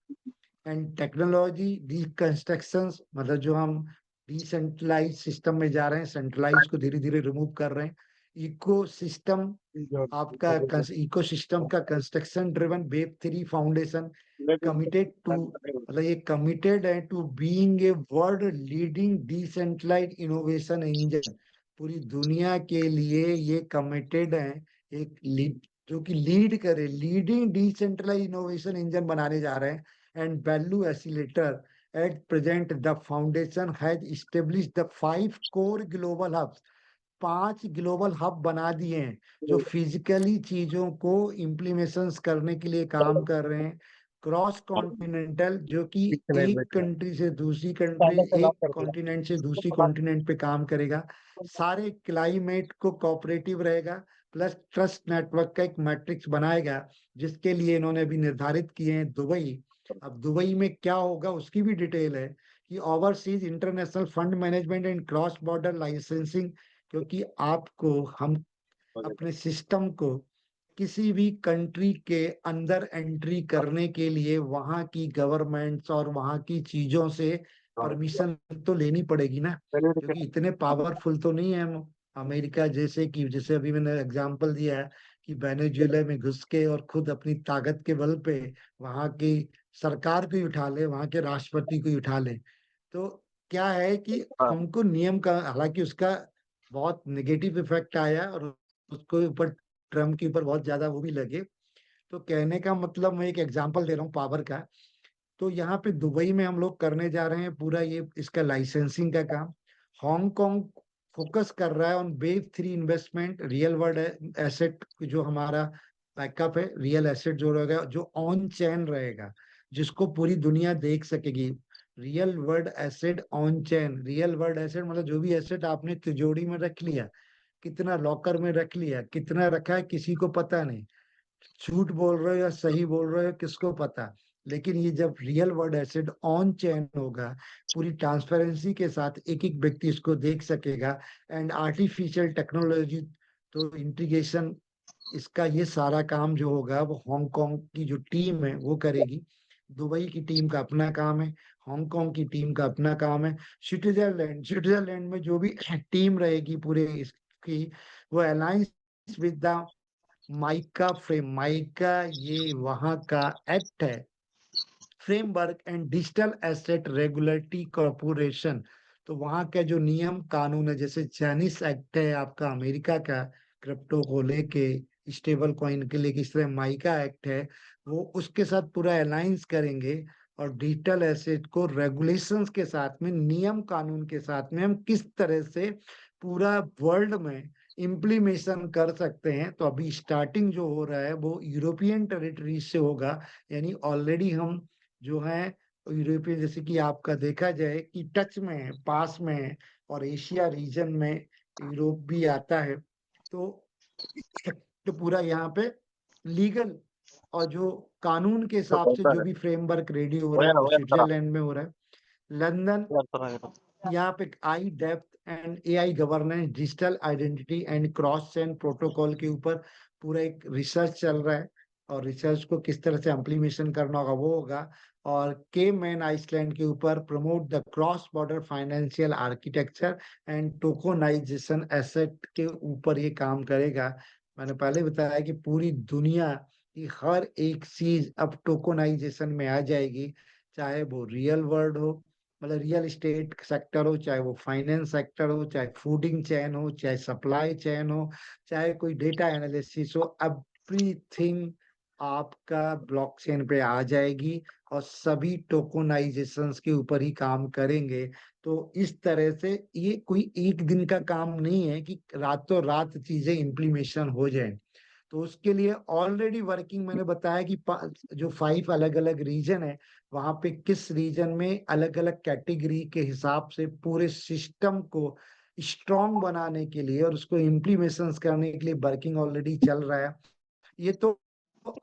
and technology deconstruction, मतलब जो हम डिसेंट्रलाइज सिस्टम में जा रहे हैं, सेंट्रलाइज को धीरे धीरे रिमूव कर रहे हैं। इको सिस्टम आपका इको सिस्टम का construction driven web 3 foundation committed to, मतलब ये कमिटेड है to being a world leading decentralise innovation engine. पूरी दुनिया के लिए ये कमिटेड है, एक लीड जो कि लीड करे, लीडिंग डिसेंट्रलाइज इनोवेशन इंजन बनाने जा रहे हैं। And value accelerator at present the foundation has established the 5 core global hubs. 5 global hub बना दिए हैं जो फिजिकली चीजों को इम्प्लीमेशंस करने के लिए काम कर रहे हैं। क्रॉस कॉन्टिनेंटल, जो कि एक कंट्री से दूसरी कंट्री, एक कॉन्टिनेंट से दूसरी कॉन्टिनेंट पे काम करेगा। सारे क्लाइमेट को कोऑपरेटिव रहेगा, प्लस ट्रस्ट नेटवर्क का एक मैट्रिक्स बनाएगा, जिसके लिए इन्होंने भी निर्धारित किए हैं दुबई। अब दुबई में क्या होगा उसकी भी डिटेल है कि overseas international fund management and cross border licensing, क्योंकि आपको हम अपने सिस्टम को किसी भी कंट्री के अंदर एंट्री करने के लिए वहां की गवर्नमेंट्स और वहां की चीजों से परमिशन तो लेनी पड़ेगी ना, क्योंकि इतने पावरफुल तो नहीं है हम। अमेरिका जैसे कि, जैसे अभी मैंने एग्जांपल दिया है कि वेनेजुएला में घुस के और खुद अपनी ताकत के बल पे वहां की सरकार को ही उठा ले, वहां के राष्ट्रपति को ही उठा ले। तो क्या है कि हमको नियम का, हालांकि उसका बहुत नेगेटिव इफेक्ट आया और उसको ऊपर ट्रम्प के ऊपर बहुत ज्यादा वो भी लगे। तो कहने का मतलब, मैं एक एग्जांपल दे रहा हूँ पावर का। तो यहाँ पे दुबई में हम लोग करने जा रहे हैं पूरा ये इसका लाइसेंसिंग का काम। हांगकांग फोकस कर रहा है on web 3 investment, real world asset जो हमारा बैकअप है, रियल एसेट जो रहेगा, जो ऑन चेन रहेगा, जिसको पूरी दुनिया देख सकेगी। Real world asset on chain, real world asset मतलब जो भी एसेट आपने तिजोरी में रख लिया, कितना लॉकर में रख लिया, कितना रखा है किसी को पता नहीं, झूठ बोल रहे हो या सही बोल रहे हो किसको पता। लेकिन ये जब real world asset on chain होगा, पूरी ट्रांसपेरेंसी के साथ एक एक व्यक्ति इसको देख सकेगा, एंड आर्टिफिशियल टेक्नोलॉजी, तो इंटीग्रेशन, इसका ये सारा काम जो होगा वो हांगकांग की जो टीम है वो करेगी। दुबई की टीम का अपना काम है, हांगकांग की टीम का अपना काम है। स्विट्जरलैंड में जो भी टीम रहेगी पूरे इसकी, वो alliance with the mica frame, mica ये वहां का एक्ट है, framework and digital asset regulatory corporation. तो वहां का जो नियम कानून है, जैसे चाइनीस एक्ट है आपका अमेरिका का क्रिप्टो को लेके, स्टेबल कॉइन के लिए, किस तरह माइका एक्ट है, वो उसके साथ पूरा अलायंस करेंगे। और डिजिटल एसेट को रेगुलेशंस के साथ में, नियम कानून के साथ में हम किस तरह से पूरा वर्ल्ड में इम्प्लीमेशन कर सकते हैं। तो अभी स्टार्टिंग जो हो रहा है वो यूरोपियन टेरिटरी से होगा, यानी ऑलरेडी हम जो है यूरोपियन, जैसे कि आपका देखा जाए कि टच में है, पास में है, और एशिया रीजन में यूरोप भी आता है। तो पूरा यहाँ पे लीगल और जो कानून के हिसाब से जो भी फ्रेमवर्क रेडी हो रहा है वो स्विट्जरलैंड में हो रहा है। लंदन, यहाँ पे I depth and AI governance, digital identity and cross chain protocol के ऊपर पूरा एक रिसर्च चल रहा है, और रिसर्च को किस तरह से इम्प्लीमेशन करना होगा वो होगा। और के मैन आइसलैंड के ऊपर promote the cross border financial architecture and tokenisation asset के ऊपर ये काम करेगा। मैंने पहले बताया कि पूरी दुनिया की हर एक चीज अब टोकोनाइजेशन में आ जाएगी, चाहे वो रियल वर्ल्ड हो, मतलब रियल एस्टेट सेक्टर हो, चाहे वो फाइनेंस सेक्टर हो, चाहे फूडिंग चेन हो, चाहे सप्लाई चेन हो, चाहे कोई डेटा एनालिसिस हो, एवरीथिंग आपका ब्लॉकचेन पे आ जाएगी और सभी टोकनाइजेशंस के ऊपर ही काम करेंगे। तो इस तरह से ये कोई एक दिन का काम नहीं है कि रातों रात चीजें इम्प्लीमेशन हो जाए। तो उसके लिए ऑलरेडी वर्किंग, मैंने बताया कि जो 5 अलग अलग रीजन है, वहां पे किस रीजन में अलग अलग कैटेगरी के हिसाब से पूरे सिस्टम को स्ट्रॉन्ग बनाने के लिए और उसको इम्प्लीमेशन करने के लिए वर्किंग ऑलरेडी चल रहा है। ये तो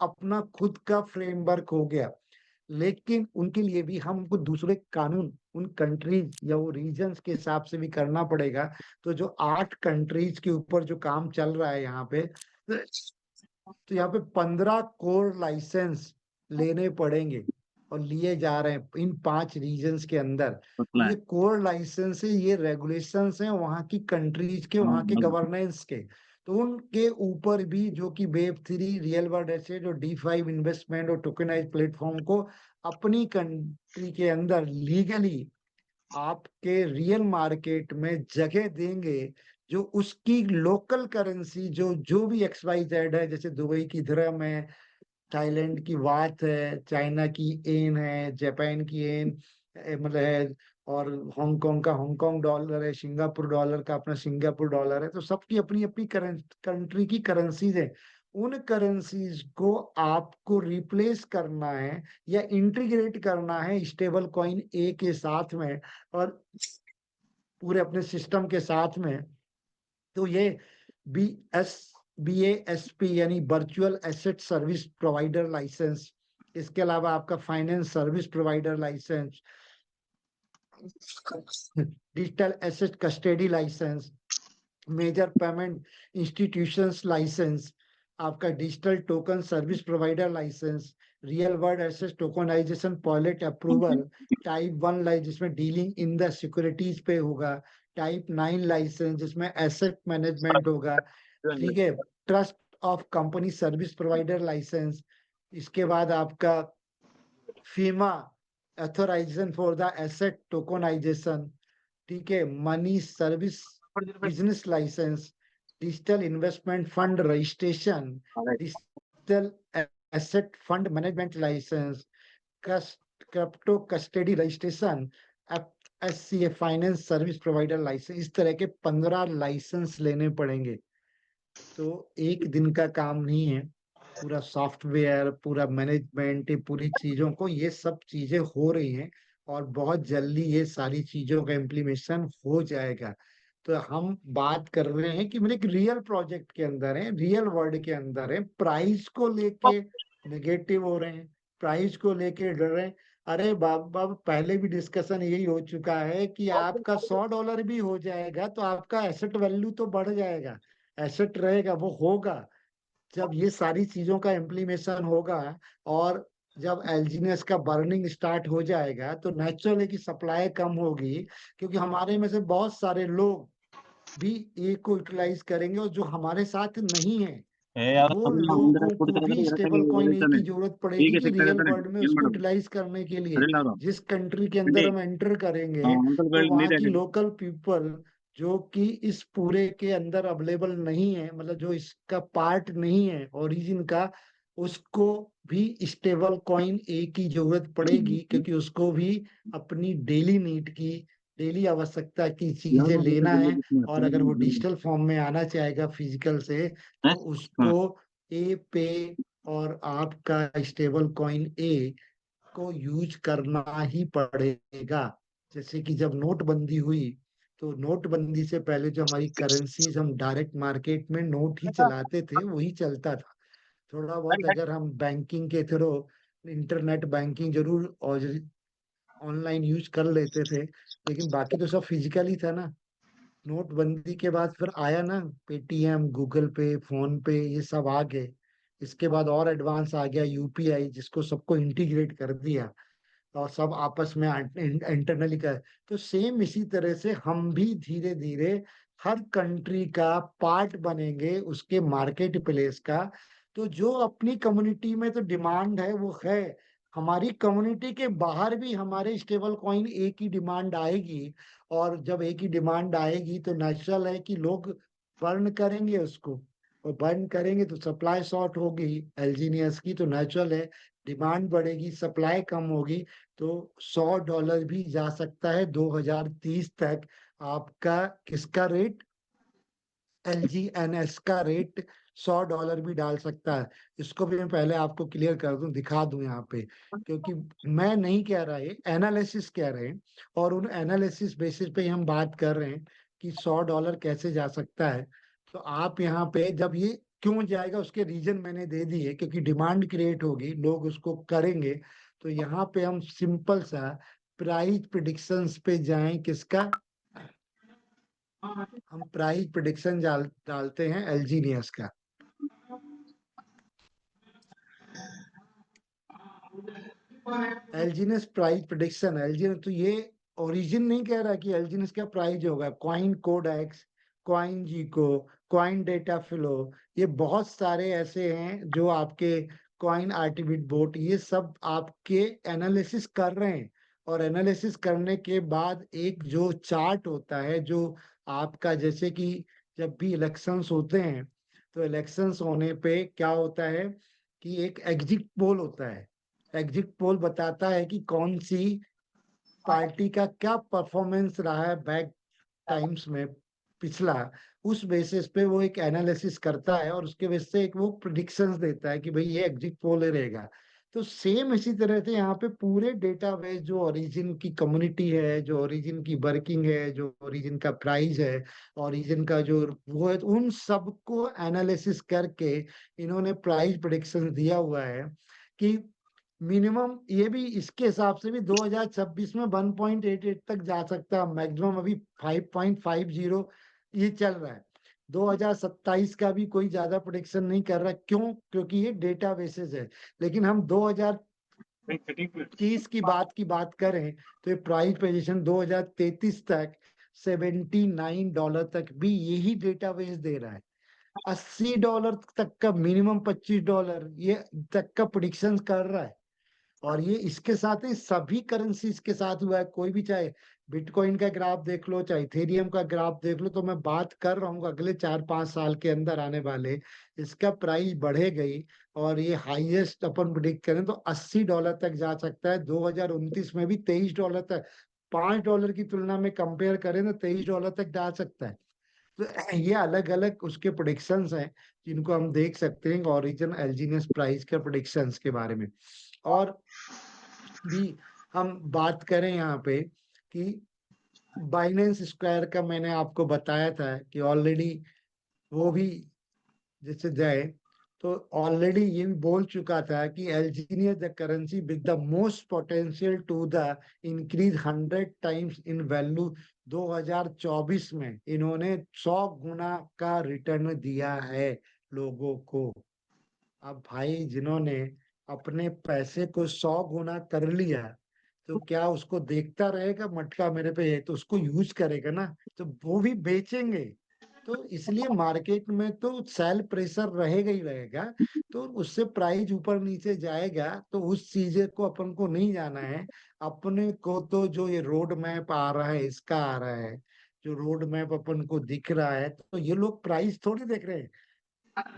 अपना खुद का फ्रेमवर्क हो गया, लेकिन उनके लिए भी हमको दूसरे कानून उन कंट्रीज या वो रीजन्स के हिसाब से भी करना पड़ेगा। तो जो 8 कंट्रीज के ऊपर जो काम चल रहा है यहाँ पे, तो यहाँ पे 15 कोर लाइसेंस लेने पड़ेंगे और लिए जा रहे हैं इन 5 रीजन्स के अंदर। तो ये कोर लाइसेंस है, ये रेगुलेशंस हैं वहाँ की कंट्रीज के, वहाँ के गवर्नेंस के। तो उनके ऊपर भी, जो कि वेब 3, रियल वर्ल्ड एसेट और D5 इन्वेस्टमेंट और टोकनाइज प्लेटफॉर्म को अपनी कंट्री के अंदर लीगली आपके रियल मार्केट में जगह देंगे, जो उसकी लोकल करेंसी जो जो भी XYZ है, जैसे दुबई की दिरहम है, थाईलैंड की बात है, चाइना की येन है, जापान की येन मतलब है, और हांगकांग का हांगकांग डॉलर है, सिंगापुर डॉलर का अपना सिंगापुर डॉलर है। तो सबकी अपनी अपनी कंट्री की करेंसीज है। उन करेंसीज को आपको रिप्लेस करना है या इंटीग्रेट करना है स्टेबल कॉइन ए के साथ में और पूरे अपने सिस्टम के साथ में। तो ये बी एस BASP यानी virtual asset service provider licence, इसके अलावा आपका finance service provider licence, digital asset custody licence, major payment institutions licence, आपका digital token service provider licence, real world asset tokenisation pilot approval, type 1 licence जिसमें dealing in the securities पे होगा, type 9 licence जिसमें asset management होगा, ठीक है, trust of company service provider licence, इसके बाद आपका FEMA authorisation for the asset tokenization, ठीक है, money service business license, digital investment fund registration, digital asset fund management license, crypto custody registration, FSCA finance service provider license. इस तरह के 15 licence लेने पड़ेंगे। तो एक दिन का काम नहीं है, पूरा सॉफ्टवेयर, पूरा मैनेजमेंट, ये पूरी चीजों को, ये सब चीजें हो रही हैं और बहुत जल्दी ये सारी चीजों का इम्प्लीमेशन हो जाएगा। तो हम बात कर रहे हैं कि मेरे एक रियल प्रोजेक्ट के अंदर है, रियल वर्ल्ड के अंदर है, प्राइस को लेके नेगेटिव हो रहे हैं, प्राइस को लेके डर रहे हैं। अरे बाबा, पहले भी डिस्कशन यही हो चुका है कि आपका $100 भी हो जाएगा तो आपका एसेट वैल्यू तो बढ़ जाएगा, एसेट रहेगा, वो होगा जब ये सारी चीजों का इम्प्लीमेशन होगा। और जब एलजीनेस का बर्निंग स्टार्ट हो जाएगा तो नेचुरल है कि सप्लाई कम होगी, क्योंकि हमारे में से बहुत सारे लोग भी ए को यूटिलाइज करेंगे और जो हमारे साथ नहीं है ಏ ಯಾವ್ದೋ वो ಸಮಯ ಮುಂದೆ लोगों को ಕೊಡ್ತಿರೋದ್ರೆ भी ಇರತ್ತಾಗಿ स्टेबल कॉइन ए ಓದಿರ್ತಾನೆ की जरूरत ಈಗ पड़ेगी कि रियल ಸಿಗ್ತಾಯಿರ್ತಾನೆ वर्ल्ड में ಏನ್ उसको ಮಾಡೋದು यूटिलाइज करने के लिए। ಸರಿಲ್ಲ ಅವರು जिस कंट्री के ಇಲ್ಲಿ अंदर हम एंटर करेंगे तो ಅಂಕಲ್ಗಳು वहाँ की ನೀಟಾಗಿ लोकल पीपल जो कि इस पूरे के अंदर अवेलेबल नहीं है, मतलब जो इसका पार्ट नहीं है ओरिजिन का, उसको भी स्टेबल कॉइन ए की जरूरत पड़ेगी, क्योंकि उसको भी अपनी डेली नीड की, डेली आवश्यकता की चीजें ಯಾವ್ದೋ लेना ಬೇಕಾದ್ರೆ है। ಓದಿಸ್ತೀನಿ और अगर वो डिजिटल फॉर्म में आना चाहेगा फिजिकल से, तो हाँ उसको ए पे और आपका स्टेबल कॉइन ए को यूज करना ही पड़ेगा। जैसे कि जब नोटबंदी हुई, तो नोटबंदी से पहले जो हमारी करेंसीज, हम डायरेक्ट मार्केट में नोट ही चलाते थे, वही चलता था। थोड़ा बहुत अगर हम बैंकिंग के थ्रू, इंटरनेट बैंकिंग जरूर और ऑनलाइन यूज कर लेते थे, लेकिन बाकी तो सब फिजिकल ही था ना। नोटबंदी के बाद फिर आया ना पेटीएम, गूगल पे, फोन पे, ये सब आ गए। इसके बाद और एडवांस आ गया UPI, जिसको सबको इंटीग्रेट कर दिया और सब आपस में इंटरनली कर। तो सेम इसी तरह से हम भी धीरे धीरे हर कंट्री का पार्ट बनेंगे, उसके मार्केट प्लेस का। तो जो अपनी कम्युनिटी में तो डिमांड है वो है, हमारी कम्युनिटी के बाहर भी हमारे स्टेबल कॉइन एक ही डिमांड आएगी। और जब एक ही डिमांड आएगी तो नेचुरल है कि लोग बर्न करेंगे उसको, और बंद करेंगे तो सप्लाई शॉर्ट होगी एल्जीनियस की, तो नेचुरल है डिमांड बढ़ेगी, सप्लाई कम होगी, तो $100 भी जा सकता है 2030 तक। आपका किसका रेट, LGNS का रेट $100 भी डाल सकता है। इसको भी मैं पहले आपको क्लियर कर दूं, दिखा दूं यहाँ पे, क्योंकि मैं नहीं कह रहा, ये एनालिसिस कह रहे हैं, और उन एनालिसिस बेसिस पे ही हम बात कर रहे हैं कि $100 कैसे जा सकता है। तो आप यहाँ पे जब ये क्यों जाएगा उसके रीजन मैंने दे दिए, क्योंकि डिमांड क्रिएट होगी, लोग उसको करेंगे। तो यहाँ पे हम सिंपल सा प्राइस प्रिडिक्शंस पे जाएं, किसका, हम प्राइस प्रिडिक्शन डालते हैं एल्जीनियस का। एल्जीनियस प्राइस प्रिडिक्शन, एल्जीनियस तो ये ओरिजिन नहीं कह रहा कि एल्जीनियस का प्राइस होगा, कॉइन कोडेक्स, कॉइन जीको, कॉइन डेटा फ्लो, ये बहुत सारे ऐसे हैं जो आपके कॉइन आर्टिबिट बोट, ये सब आपके एनालिसिस कर रहे हैं। और एनालिसिस करने के बाद एक जो चार्ट होता है, जो आपका जैसे कि जब भी इलेक्शंस होते हैं, तो इलेक्शंस होने पे क्या होता है कि एक एग्जिट पोल होता है। एग्जिट पोल बताता है कि कौन सी पार्टी का क्या परफॉर्मेंस रहा है बैक टाइम्स में, पिछला। उस बेसिस पे वो एक एनालिसिस करता है और उसके बेस से एक वो प्रिडिक्शंस देता है कि भाई ये एग्जिट पोल रहेगा। तो सेम इसी तरह से यहाँ पे पूरे डेटाबेस, जो ओरिजिन की कम्युनिटी है, जो ओरिजिन की वर्किंग है, जो ओरिजिन का प्राइस है, ओरिजिन का जो वो है, उन सबको एनालिसिस करके इन्होंने प्राइस प्रिडिक्शन दिया हुआ है कि मिनिमम ये भी इसके हिसाब से भी 2026 में 1.88 तक जा सकता है, मैक्सिमम अभी 5.50 ये चल रहा है। 2027 का भी कोई ज्यादा प्रोडिक्शन नहीं कर रहा, क्यों, क्योंकि ये डेटा बेसिस है। लेकिन हम 2030 की बात करें तो ये प्राइस पोजीशन 2033 तक $79 तक भी यही डेटाबेस दे रहा है। $80 तक का मिनिमम, $25 ये तक का प्रोडिक्शन कर रहा है। और ये इसके साथ ही सभी करेंसीज के साथ हुआ है, कोई भी, चाहे बिटकॉइन का ग्राफ देख लो, चाहे इथेरियम का ग्राफ देख लो। तो मैं बात कर रहा हूँ अगले 4-5 साल के अंदर आने वाले, इसका प्राइस बढ़ेगा ही। और ये हाईएस्ट अपन प्रिडिक्ट करें तो $80 तक जा सकता है 2029 में भी, $23 तक, $5 की तुलना में कंपेयर करें तो $23 तक जा सकता है। तो ये अलग अलग उसके प्रोडिक्शंस हैं जिनको हम देख सकते हैं ओरिजिन एल्जीनियस प्राइस के प्रोडिक्शंस के बारे में। और भी हम बात करें यहाँ पे कि बाइनेंस स्क्वायर का मैंने आपको बताया था कि ऑलरेडी वो भी जैसे जाए, तो ऑलरेडी ये भी बोल चुका था कि एल्जीनियस the currency with the most potential to the increase 100 times in value. 2024 में इन्होंने 100 गुना का रिटर्न दिया है लोगों को। अब भाई जिन्होंने अपने पैसे को 100 गुना कर लिया, तो क्या उसको देखता रहेगा मटका मेरे पे है, तो उसको यूज करेगा ना, तो वो भी बेचेंगे। तो इसलिए मार्केट में तो सेल प्रेशर रहेगा ही रहेगा, तो उससे प्राइस ऊपर नीचे जाएगा, तो उस चीजें को अपन को नहीं जाना है। अपने को तो जो ये रोड मैप आ रहा है, इसका आ रहा है, जो रोड मैप अपन को दिख रहा है, तो ये लोग प्राइस थोड़ी देख रहे हैं।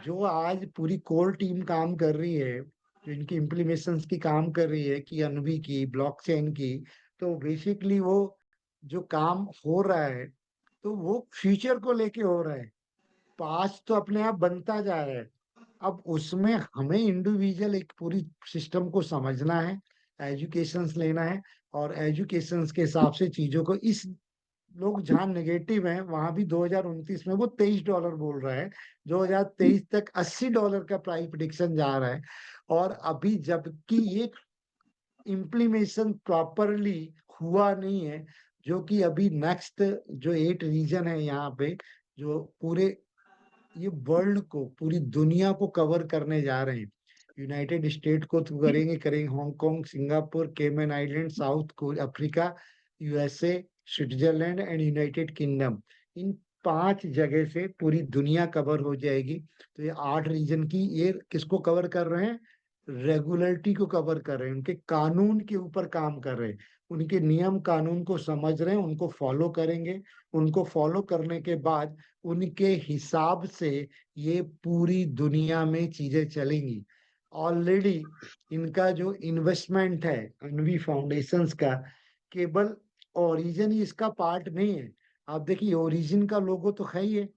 जो आज पूरी कोर टीम काम कर रही है, जो इनकी इम्प्लीमेशंस की काम कर रही है, कि अनवी की, ब्लॉकचेन की, तो बेसिकली वो जो काम हो रहा है, तो वो फ्यूचर को लेके हो रहा है। पास्ट तो अपने आप बनता जा रहा है। अब उसमें हमें इंडिविजुअल एक पूरी सिस्टम को समझना है, एजुकेशंस लेना है, और एजुकेशंस के हिसाब से चीजों को, इस लोग जहाँ नेगेटिव हैं वहां भी 2029 में वो $23 बोल रहा है, 2023 तक $80 का प्राइस प्रिडिक्शन जा रहा है। और अभी जबकि ये इम्प्लीमेशन प्रॉपरली हुआ नहीं है, जो कि अभी नेक्स्ट जो 8 रीजन है यहाँ पे, जो पूरे ये वर्ल्ड को, पूरी दुनिया को कवर करने जा रहे हैं। यूनाइटेड स्टेट को तो करेंगे करेंगे, Hong Kong, Singapore, Cayman Island, South Africa, USA, Switzerland and United Kingdom, इन 5 जगह से पूरी दुनिया कवर हो जाएगी। तो ये 8 रीजन की, ये किसको कवर कर रहे हैं, रेगुलेटरी को कवर कर रहे हैं, उनके कानून के ऊपर काम कर रहे हैं। उनके नियम कानून को समझ रहे हैं, उनको फॉलो करेंगे। उनको फॉलो करने के बाद उनके हिसाब से ये पूरी दुनिया में चीजें चलेंगी। ऑलरेडी इनका जो इन्वेस्टमेंट है अनवी फाउंडेशंस का, केवल ओरिजिन ही इसका पार्ट नहीं है। आप देखिए ओरिजिन का लोगो तो है ही है,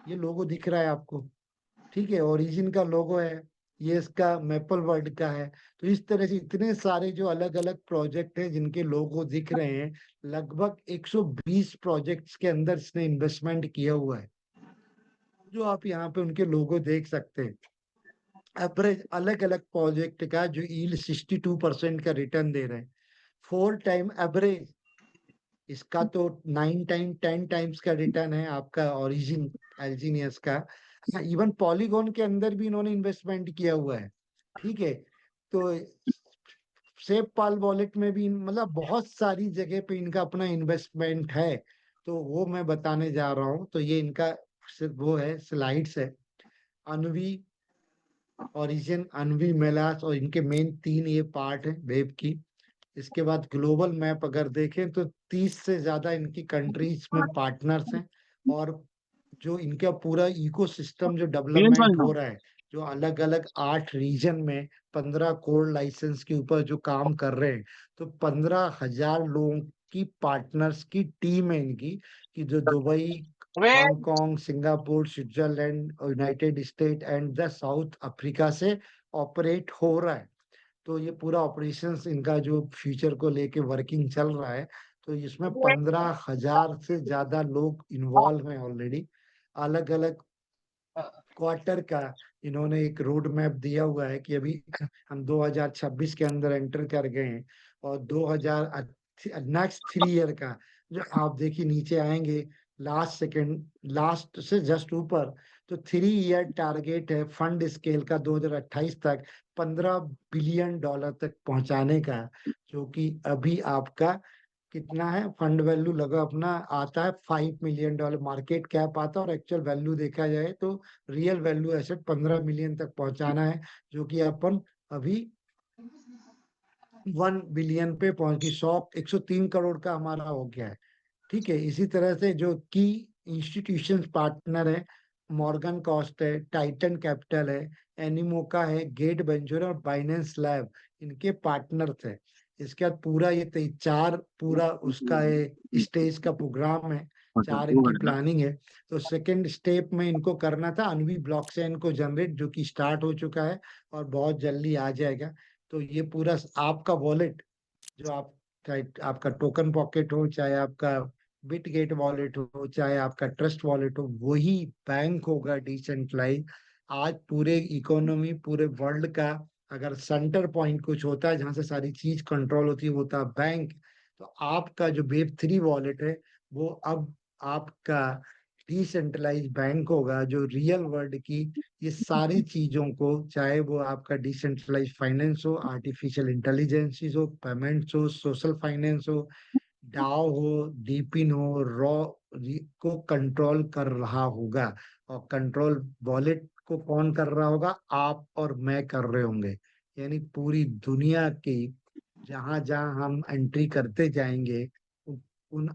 ये लोगो दिख रहा है आपको, ठीक है, ओरिजिन का लोगो है, ये इसका मैपल वर्ल्ड का है। तो इस तरह से इतने सारे जो अलग अलग प्रोजेक्ट हैं जिनके लोगो दिख रहे हैं, लगभग 120 प्रोजेक्ट्स के अंदर इसने इन्वेस्टमेंट किया हुआ है, जो आप यहाँ पे उनके लोगो देख सकते हैं। एवरेज अलग अलग प्रोजेक्ट का जो यील्ड 62% का रिटर्न दे रहे हैं, 4 टाइम एवरेज। इसका तो 9 टाइम 10 टाइम्स का रिटर्न है आपका ओरिजिन एल्जीनियस का। इवन पॉलीगॉन के अंदर भी इन्होंने इन्वेस्टमेंट किया हुआ है, ठीक है। तो सेफ पाल वॉलेट में भी मतलब बहुत सारी जगह पे इनका अपना इन्वेस्टमेंट है। तो वो मैं बताने जा रहा हूँ। तो ये इनका सिर्फ वो है, स्लाइड्स है। अनवी, ओरिजिन, अनवी, मेलास, और इनके मेन 3 ये पार्ट है वेब की। इसके बाद ग्लोबल मैप अगर देखें तो 30 से ज्यादा इनकी कंट्रीज में पार्टनर्स हैं। और जो इनका पूरा इकोसिस्टम जो डेवलपमेंट हो रहा है, जो अलग अलग 8 रीजन में 15 कोड लाइसेंस के ऊपर जो काम कर रहे हैं, तो 15,000 लोगों की पार्टनर्स की टीम है इनकी, कि जो Dubai, Hong Kong, Singapore, Switzerland, United state and the south Africa से ऑपरेट हो रहा है। तो ये पूरा ऑपरेशंस इनका जो फ्यूचर को लेके वर्किंग चल रहा है। तो इसमें 15,000 से ज्यादा लोग इन्वॉल्व हैं ऑलरेडी। अलग अलग क्वार्टर का इन्होंने एक रोड मैप दिया हुआ है कि अभी हम 2026 के अंदर एंटर कर गए हैं, और 2000 नेक्स्ट 3 ईयर का जो आप देखिए नीचे आएंगे, लास्ट सेकंड लास्ट से जस्ट ऊपर, तो 3 ईयर टारगेट है फंड स्केल का 2028 तक $15 बिलियन तक पहुंचाने का। जो कि अभी आपका कितना है फंड वैल्यू लगा अपना, आता है $5 मिलियन मार्केट कैप आता है, और एक्चुअल वैल्यू देखा जाए तो रियल वैल्यू एसेट 15 मिलियन तक पहुंचाना है, जो कि अपन अभी 1 बिलियन पे पहुंच गई। 103 करोड़ का हमारा हो गया है, ठीक है। इसी तरह से जो की इंस्टीट्यूशन पार्टनर है, मॉर्गन कॉस्ट है, टाइटन कैपिटल है, एनिमोका है, गेट वेंचर और बाइनेंस लैब, इनके पार्टनर्स है। इसके बाद पूरा ये 4 पूरा उसका स्टेज का प्रोग्राम है, 4 इनकी प्लानिंग है। तो सेकंड स्टेप में इनको करना था अनवी ब्लॉकचेन को जनरेट, जो कि स्टार्ट हो चुका है और बहुत जल्दी आ जाएगा। तो ये पूरा आपका वॉलेट, जो आप, चाहे आपका टोकन पॉकेट हो, चाहे आपका बिटगेट वॉलेट हो, चाहे आपका ट्रस्ट वॉलेट हो, वही बैंक होगा डिसेंट्रलाइज। आज पूरे इकोनॉमी, पूरे वर्ल्ड का अगर सेंटर पॉइंट कुछ होता है जहां से सारी चीज कंट्रोल होती है, वो होता है बैंक। तो आपका जो वेब 3 वॉलेट है, वो अब आपका डिसेंट्रलाइज बैंक होगा, जो रियल वर्ल्ड की ये सारी चीजों को, चाहे वो आपका डिसेंट्रलाइज फाइनेंस हो, आर्टिफिशियल इंटेलिजेंस हो, पेमेंट्स हो, सोशल फाइनेंस हो, डाओ हो, डीपिन हो, रॉ को कंट्रोल कर रहा होगा। और कंट्रोल वॉलेट को कौन कर रहा होगा? आप और मैं कर रहे होंगे। यानी पूरी दुनिया की जहां जहां हम एंट्री करते जाएंगे, उन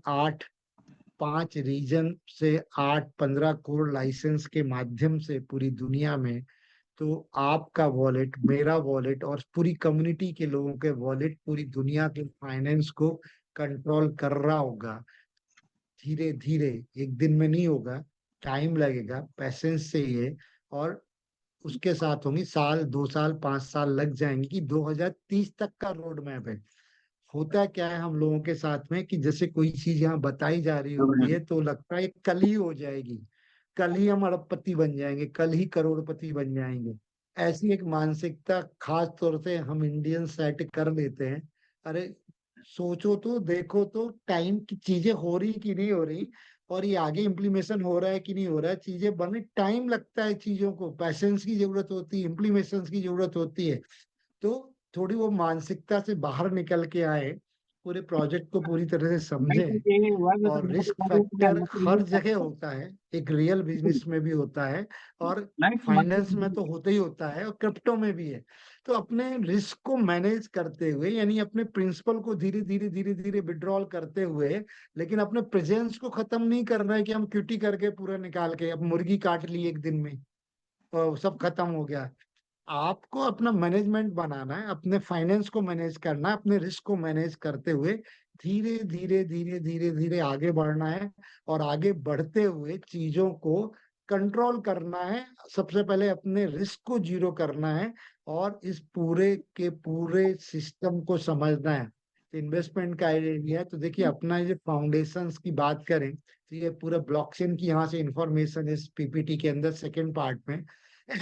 5 रीजन से 8-15 करोड़ लाइसेंस के माध्यम से पूरी दुनिया में, तो आपका वॉलेट, मेरा वॉलेट और पूरी कम्युनिटी के लोगों के वॉलेट पूरी दुनिया के फाइनेंस को कंट्रोल कर रहा होगा। धीरे धीरे, एक दिन में नहीं होगा, टाइम लगेगा, पैसेंस चाहिए। और उसके साथ होंगी साल, 2 साल, 5 साल लग जाएंगे, कि 2030 तक का रोड मैप है। होता क्या है हम लोगों के साथ में, कि जैसे कोई चीज यहाँ बताई जा रही होती है तो लगता है कल ही हो जाएगी, कल ही हम अरबपति बन जाएंगे, कल ही करोड़पति बन जाएंगे। ऐसी एक मानसिकता खास तौर से हम इंडियन सेट कर लेते हैं। अरे सोचो तो, देखो तो, टाइम की चीजें हो रही कि नहीं हो रही, और ये आगे इम्प्लीमेशन हो रहा है कि नहीं हो रहा है। चीजें बनने टाइम लगता है, चीजों को पैशंस की जरूरत होती है, इम्प्लीमेशन की जरूरत होती है। तो थोड़ी वो मानसिकता से बाहर निकल के आए, पूरे प्रोजेक्ट को पूरी तरह से नहीं समझें। तो ये हुआ कि और तुमको रिस्क बता दूं कि मैं फैक्टर नौकरी हर नहीं जगह करता। होता है, एक रियल बिजनेस में भी होता है, और नहीं फाइनेंस में मतलब तो होता ही होता है, और क्रिप्टो में भी है। तो अपने रिस्क को मैनेज करते हुए, यानी अपने प्रिंसिपल को धीरे धीरे धीरे धीरे विड्रॉल करते हुए, लेकिन अपने प्रेजेंस को खत्म नहीं करना है कि हम क्यूटी करके पूरा निकाल के अब मुर्गी काट ली एक दिन में और सब खत्म हो गया। आपको अपना मैनेजमेंट बनाना है, अपने फाइनेंस को मैनेज करना है, अपने रिस्क को मैनेज करते हुए धीरे धीरे धीरे धीरे धीरे आगे बढ़ना है, और आगे बढ़ते हुए चीजों को कंट्रोल करना है। सबसे पहले अपने रिस्क को जीरो करना है, और इस पूरे के पूरे सिस्टम को समझना है। इन्वेस्टमेंट का एरिया है, तो देखिए अपना ये फाउंडेशंस की बात करें तो ये पूरा ब्लॉकचेन की यहाँ से इंफॉर्मेशन इस पीपीटी के अंदर सेकेंड पार्ट में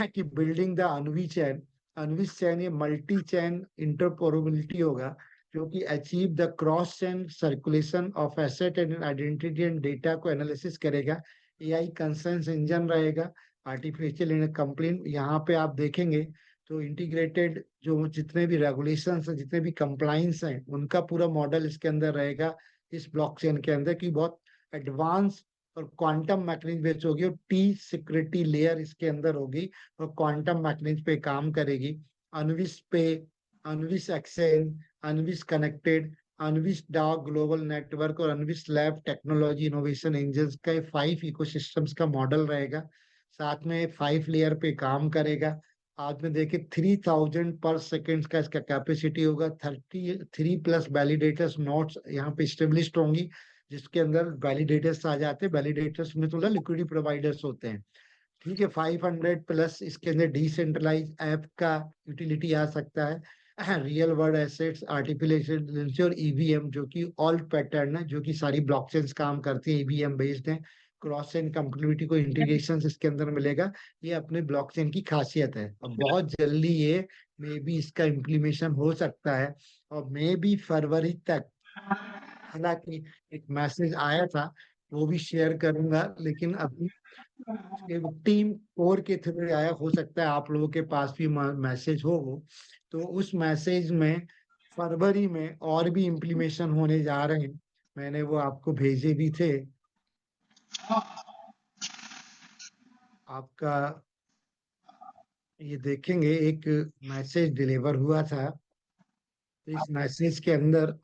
कि बिल्डिंग द अनवी चैन। अनवी चैन ये मल्टी चैन इंटरपोरेबिलिटी होगा, जो कि achieve the cross chain circulation of asset and identity and data को एनालिसिस करेगा। एआई कंसेंस इंजन रहेगा, आर्टिफिशियल इन कंप्लेन। यहाँ पे आप देखेंगे तो इंटीग्रेटेड जो जितने भी रेगुलेशंस हैं, जितने भी कंप्लाइंस हैं, उनका पूरा मॉडल इसके अंदर रहेगा, इस ब्लॉकचेन के अंदर, की बहुत एडवांस और क्वांटम मैकेनिज्म बेस्ड होगी, और टी सिक्योरिटी लेयर इसके अंदर होगी, और क्वांटम मैकेनिज्म पे काम करेगी। अनविस पे, अनविस एक्सचेंज, अनविस कनेक्टेड, अनविस डाक ग्लोबल नेटवर्क और अनविस लैब टेक्नोलॉजी इनोवेशन इंजन का ये 5 इकोसिस्टम्स का मॉडल रहेगा। साथ में 5 लेयर पे काम करेगा। आज में देखिए 3000 पर सेकेंड का इसका कैपेसिटी होगा। 33 प्लस वैलिडेटर्स नोट्स यहाँ पे स्टेब्लिश्ड होंगी, जिसके अंदर वैलिडेटर्स आ जाते हैं। वैलिडेटर्स में तो लिक्विडिटी प्रोवाइडर्स होते हैं, ठीक है। 500 प्लस इसके अंदर डिसेंट्रलाइज ऐप का यूटिलिटी आ सकता है। Real world assets, artificial intelligence और ईवीएम, जो कि ऑल्ट पैटर्न है, जो कि सारी ब्लॉकचेन्स काम करती है, ईवीएम बेस्ड है। क्रॉस चेन कंप्यूटिविटी को इंटीग्रेशन इसके अंदर मिलेगा। ये अपने ब्लॉकचेन की खासियत है। अब बहुत जल्दी ये मे बी इसका इम्प्लीमेशन हो सकता है, और मे बी फरवरी तक। हालांकि एक मैसेज आया था, वो भी शेयर करूंगा, लेकिन अभी टीम कोर के थ्रू आया, हो सकता है आप लोगों के पास भी मैसेज हो वो। तो उस मैसेज में फरवरी में और भी इम्प्लीमेशन होने जा रहे हैं, मैंने वो आपको भेजे भी थे। आपका ये देखेंगे, एक मैसेज डिलीवर हुआ था, इस मैसेज के अंदर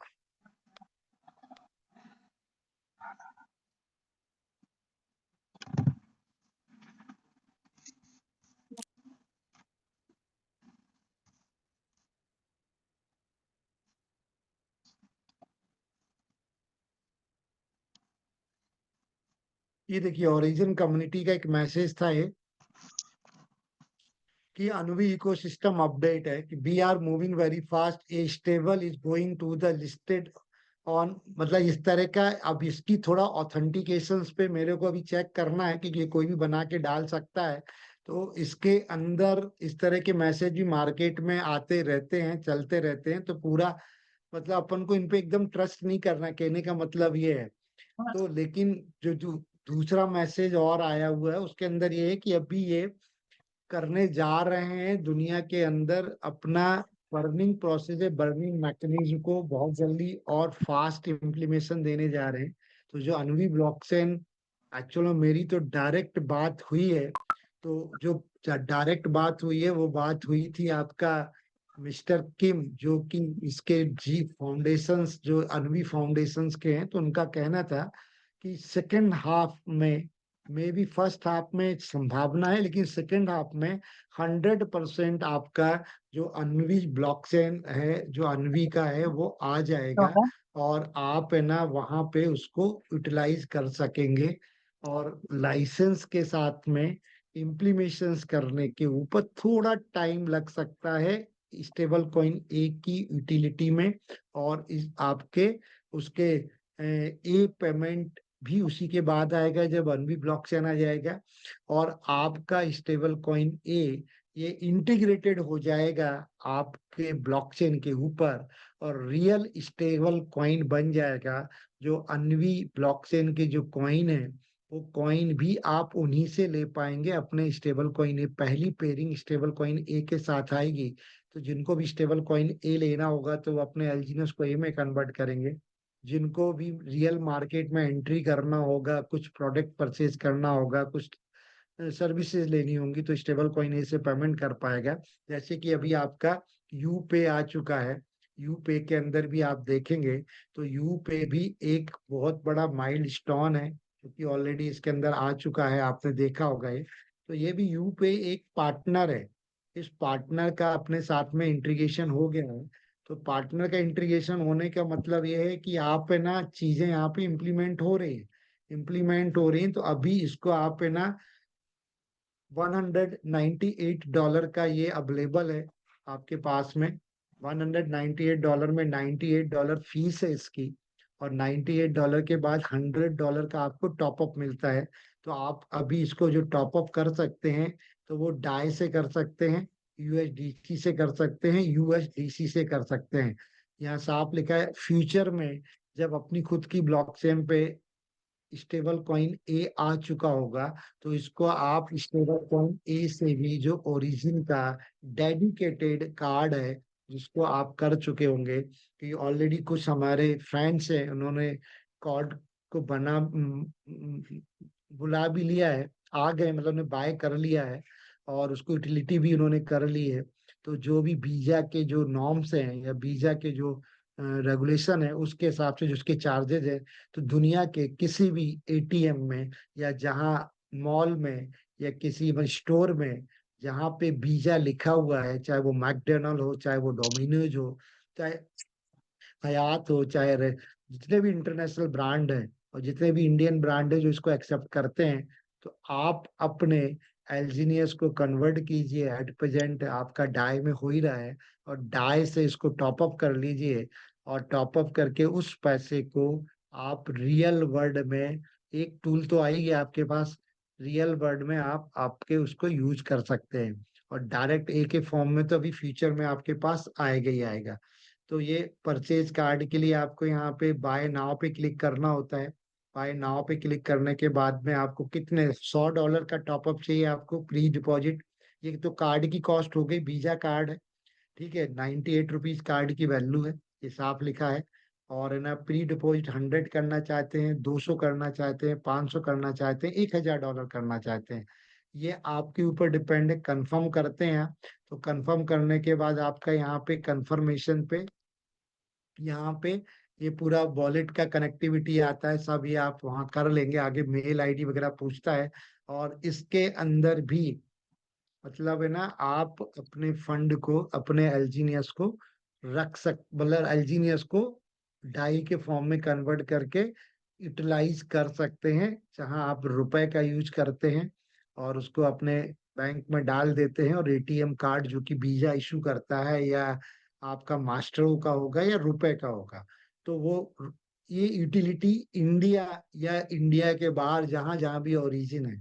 ये देखिए ओरिजिन कम्युनिटी का एक मैसेज था ये, कि अनवी इकोसिस्टम अपडेट है कि we are moving very fast, a stable is going to the listed on, मतलब इस तरह का। अब इसकी थोड़ा ऑथेंटिकेशंस पे मेरे को अभी चेक करना है, कि ये कोई भी बना के डाल सकता है। तो इसके अंदर इस तरह के मैसेज भी मार्केट में आते रहते हैं, चलते रहते हैं, तो पूरा मतलब अपन को इन पे एकदम ट्रस्ट नहीं करना, कहने का मतलब ये है। तो लेकिन जो जो दूसरा मैसेज और आया हुआ है, उसके अंदर ये है कि अभी ये करने जा रहे हैं दुनिया के अंदर अपना बर्निंग प्रोसेस है, बर्निंग मैकेनिज्म को बहुत जल्दी और फास्ट इम्प्लीमेशन देने जा रहे हैं। तो जो अनवी ब्लॉकचेन, एक्चुअल में मेरी तो डायरेक्ट बात हुई है, तो जो डायरेक्ट बात हुई है वो बात हुई थी आपका मिस्टर किम, जो कि इसके जी फाउंडेशंस, जो अनवी फाउंडेशंस के हैं, तो उनका कहना था कि सेकेंड हाफ में, मे बी फर्स्ट हाफ में संभावना है, लेकिन सेकेंड हाफ में 100% आपका जो अनवी ब्लॉकचेन है, जो अनवी का है, वो आ जाएगा, और आप है ना वहां पे उसको यूटिलाइज कर सकेंगे। और लाइसेंस के साथ में इम्प्लीमेशंस करने के ऊपर थोड़ा टाइम लग सकता है, स्टेबल कॉइन ए की यूटिलिटी में। और इस आपके उसके ए पेमेंट भी उसी के बाद आएगा, जब अनवी ब्लॉकचेन आ जाएगा, और आपका स्टेबल कॉइन ए ये इंटीग्रेटेड हो जाएगा आपके ब्लॉकचेन के ऊपर, और रियल स्टेबल कॉइन बन जाएगा। जो अनवी ब्लॉकचेन के जो कॉइन है, वो कॉइन भी आप उन्हीं से ले पाएंगे अपने स्टेबल कॉइन ए। पहली पेयरिंग स्टेबल कॉइन ए के साथ आएगी, तो जिनको भी स्टेबल कॉइन ए लेना होगा तो वो अपने एलजीनियस को ए में कन्वर्ट करेंगे। जिनको भी रियल मार्केट में एंट्री करना होगा, कुछ प्रोडक्ट परचेज करना होगा, कुछ सर्विसेज लेनी होंगी, तो स्टेबल कॉइन ए से पेमेंट कर पाएगा। जैसे कि अभी आपका यू पे आ चुका है, यू पे के अंदर भी आप देखेंगे तो यू पे भी एक बहुत बड़ा माइलस्टोन है, क्योंकि ऑलरेडी इसके अंदर आ चुका है, आपने देखा होगा ये। तो ये भी यू पे एक पार्टनर है, इस पार्टनर का अपने साथ में इंटीग्रेशन हो गया है। तो पार्टनर का इंटीग्रेशन होने का मतलब ये है कि आप है ना, चीजें यहाँ पे इम्प्लीमेंट हो रही हैं। तो अभी इसको आप है ना $198 का ये अवेलेबल है आपके पास में। $198 में $98 फीस है इसकी, और $98 के बाद $100 का आपको टॉपअप मिलता है। तो आप अभी इसको जो टॉपअप कर सकते हैं, तो वो डाई से कर सकते हैं, यूएसडीसी से कर सकते हैं, यूएसडीसी से कर सकते हैं। यहाँ साफ लिखा है फ्यूचर में जब अपनी खुद की ब्लॉकचेन पे स्टेबल कॉइन ए आ चुका होगा, तो इसको आप स्टेबल कॉइन ए से भी जो ओरिजिन का डेडिकेटेड कार्ड है, जिसको आप कर चुके होंगे, कि ऑलरेडी कुछ हमारे फ्रेंड्स हैं, उन्होंने कार्ड को बुला भी लिया है, आ गए मतलब उन्होंने बाय कर लिया है, और उसको यूटिलिटी भी उन्होंने कर ली है। तो जो भी वीजा के जो नॉर्म्स हैं या वीजा के जो रेगुलेशन है, उसके हिसाब से जो उसके चार्जेस है, तो दुनिया के किसी भी एटीएम में या जहां मॉल में या किसी स्टोर में जहां पे वीजा लिखा हुआ है, चाहे वो मैकडोनल्ड हो, चाहे वो डोमिनोज हो, चाहे हयात हो, चाहे जितने भी इंटरनेशनल ब्रांड हैं और जितने भी इंडियन ब्रांड है जो इसको एक्सेप्ट करते हैं, तो आप अपने एल्जीनियस को कन्वर्ट कीजिए। एट प्रेजेंट आपका डाई में हो ही रहा है, और डाई से इसको टॉपअप कर लीजिए, और टॉपअप करके उस पैसे को आप रियल वर्ल्ड में, एक टूल तो आएगी आपके पास, रियल वर्ल्ड में आप आपके उसको यूज कर सकते हैं। और डायरेक्ट ए के फॉर्म में तो अभी फ्यूचर में आपके पास आएगा ही आएगा। तो ये परचेज कार्ड के लिए आपको यहाँ पे बाय नाउ पे क्लिक करना होता है। बाय नाउ पे क्लिक करने के बाद में आपको कितने $100 का टॉपअप चाहिए आपको प्री डिपॉजिट। ये तो कार्ड की कॉस्ट हो गई, वीजा कार्ड है, ठीक है, ₹98 कार्ड की वैल्यू है, ये साफ लिखा है। और है ना, प्री डिपॉजिट 100 करना चाहते हैं, 200 करना चाहते हैं, 500 करना चाहते हैं, $1000 करना चाहते हैं, ये आपके ऊपर डिपेंड है। कंफर्म करते हैं आप। तो कंफर्म करने के बाद आपका यहाँ पे कंफर्मेशन पे, यहाँ पे ये पूरा वॉलेट का कनेक्टिविटी आता है, सब ये आप वहाँ कर लेंगे। आगे मेल आईडी वगैरह पूछता है, और इसके अंदर भी मतलब है ना, आप अपने फंड को, अपने एल्जीनियस को रख मतलब एल्जीनियस को डाई के फॉर्म में कन्वर्ट करके यूटिलाइज कर सकते हैं, जहां आप रुपए का यूज करते हैं, और उसको अपने बैंक में डाल देते हैं। और एटीएम कार्ड जो कि वीजा इशू करता है, या आपका मास्टर का होगा या रुपए का होगा, तो वो ये यूटिलिटी इंडिया या इंडिया के बाहर जहां जहां भी ओरिजिन है,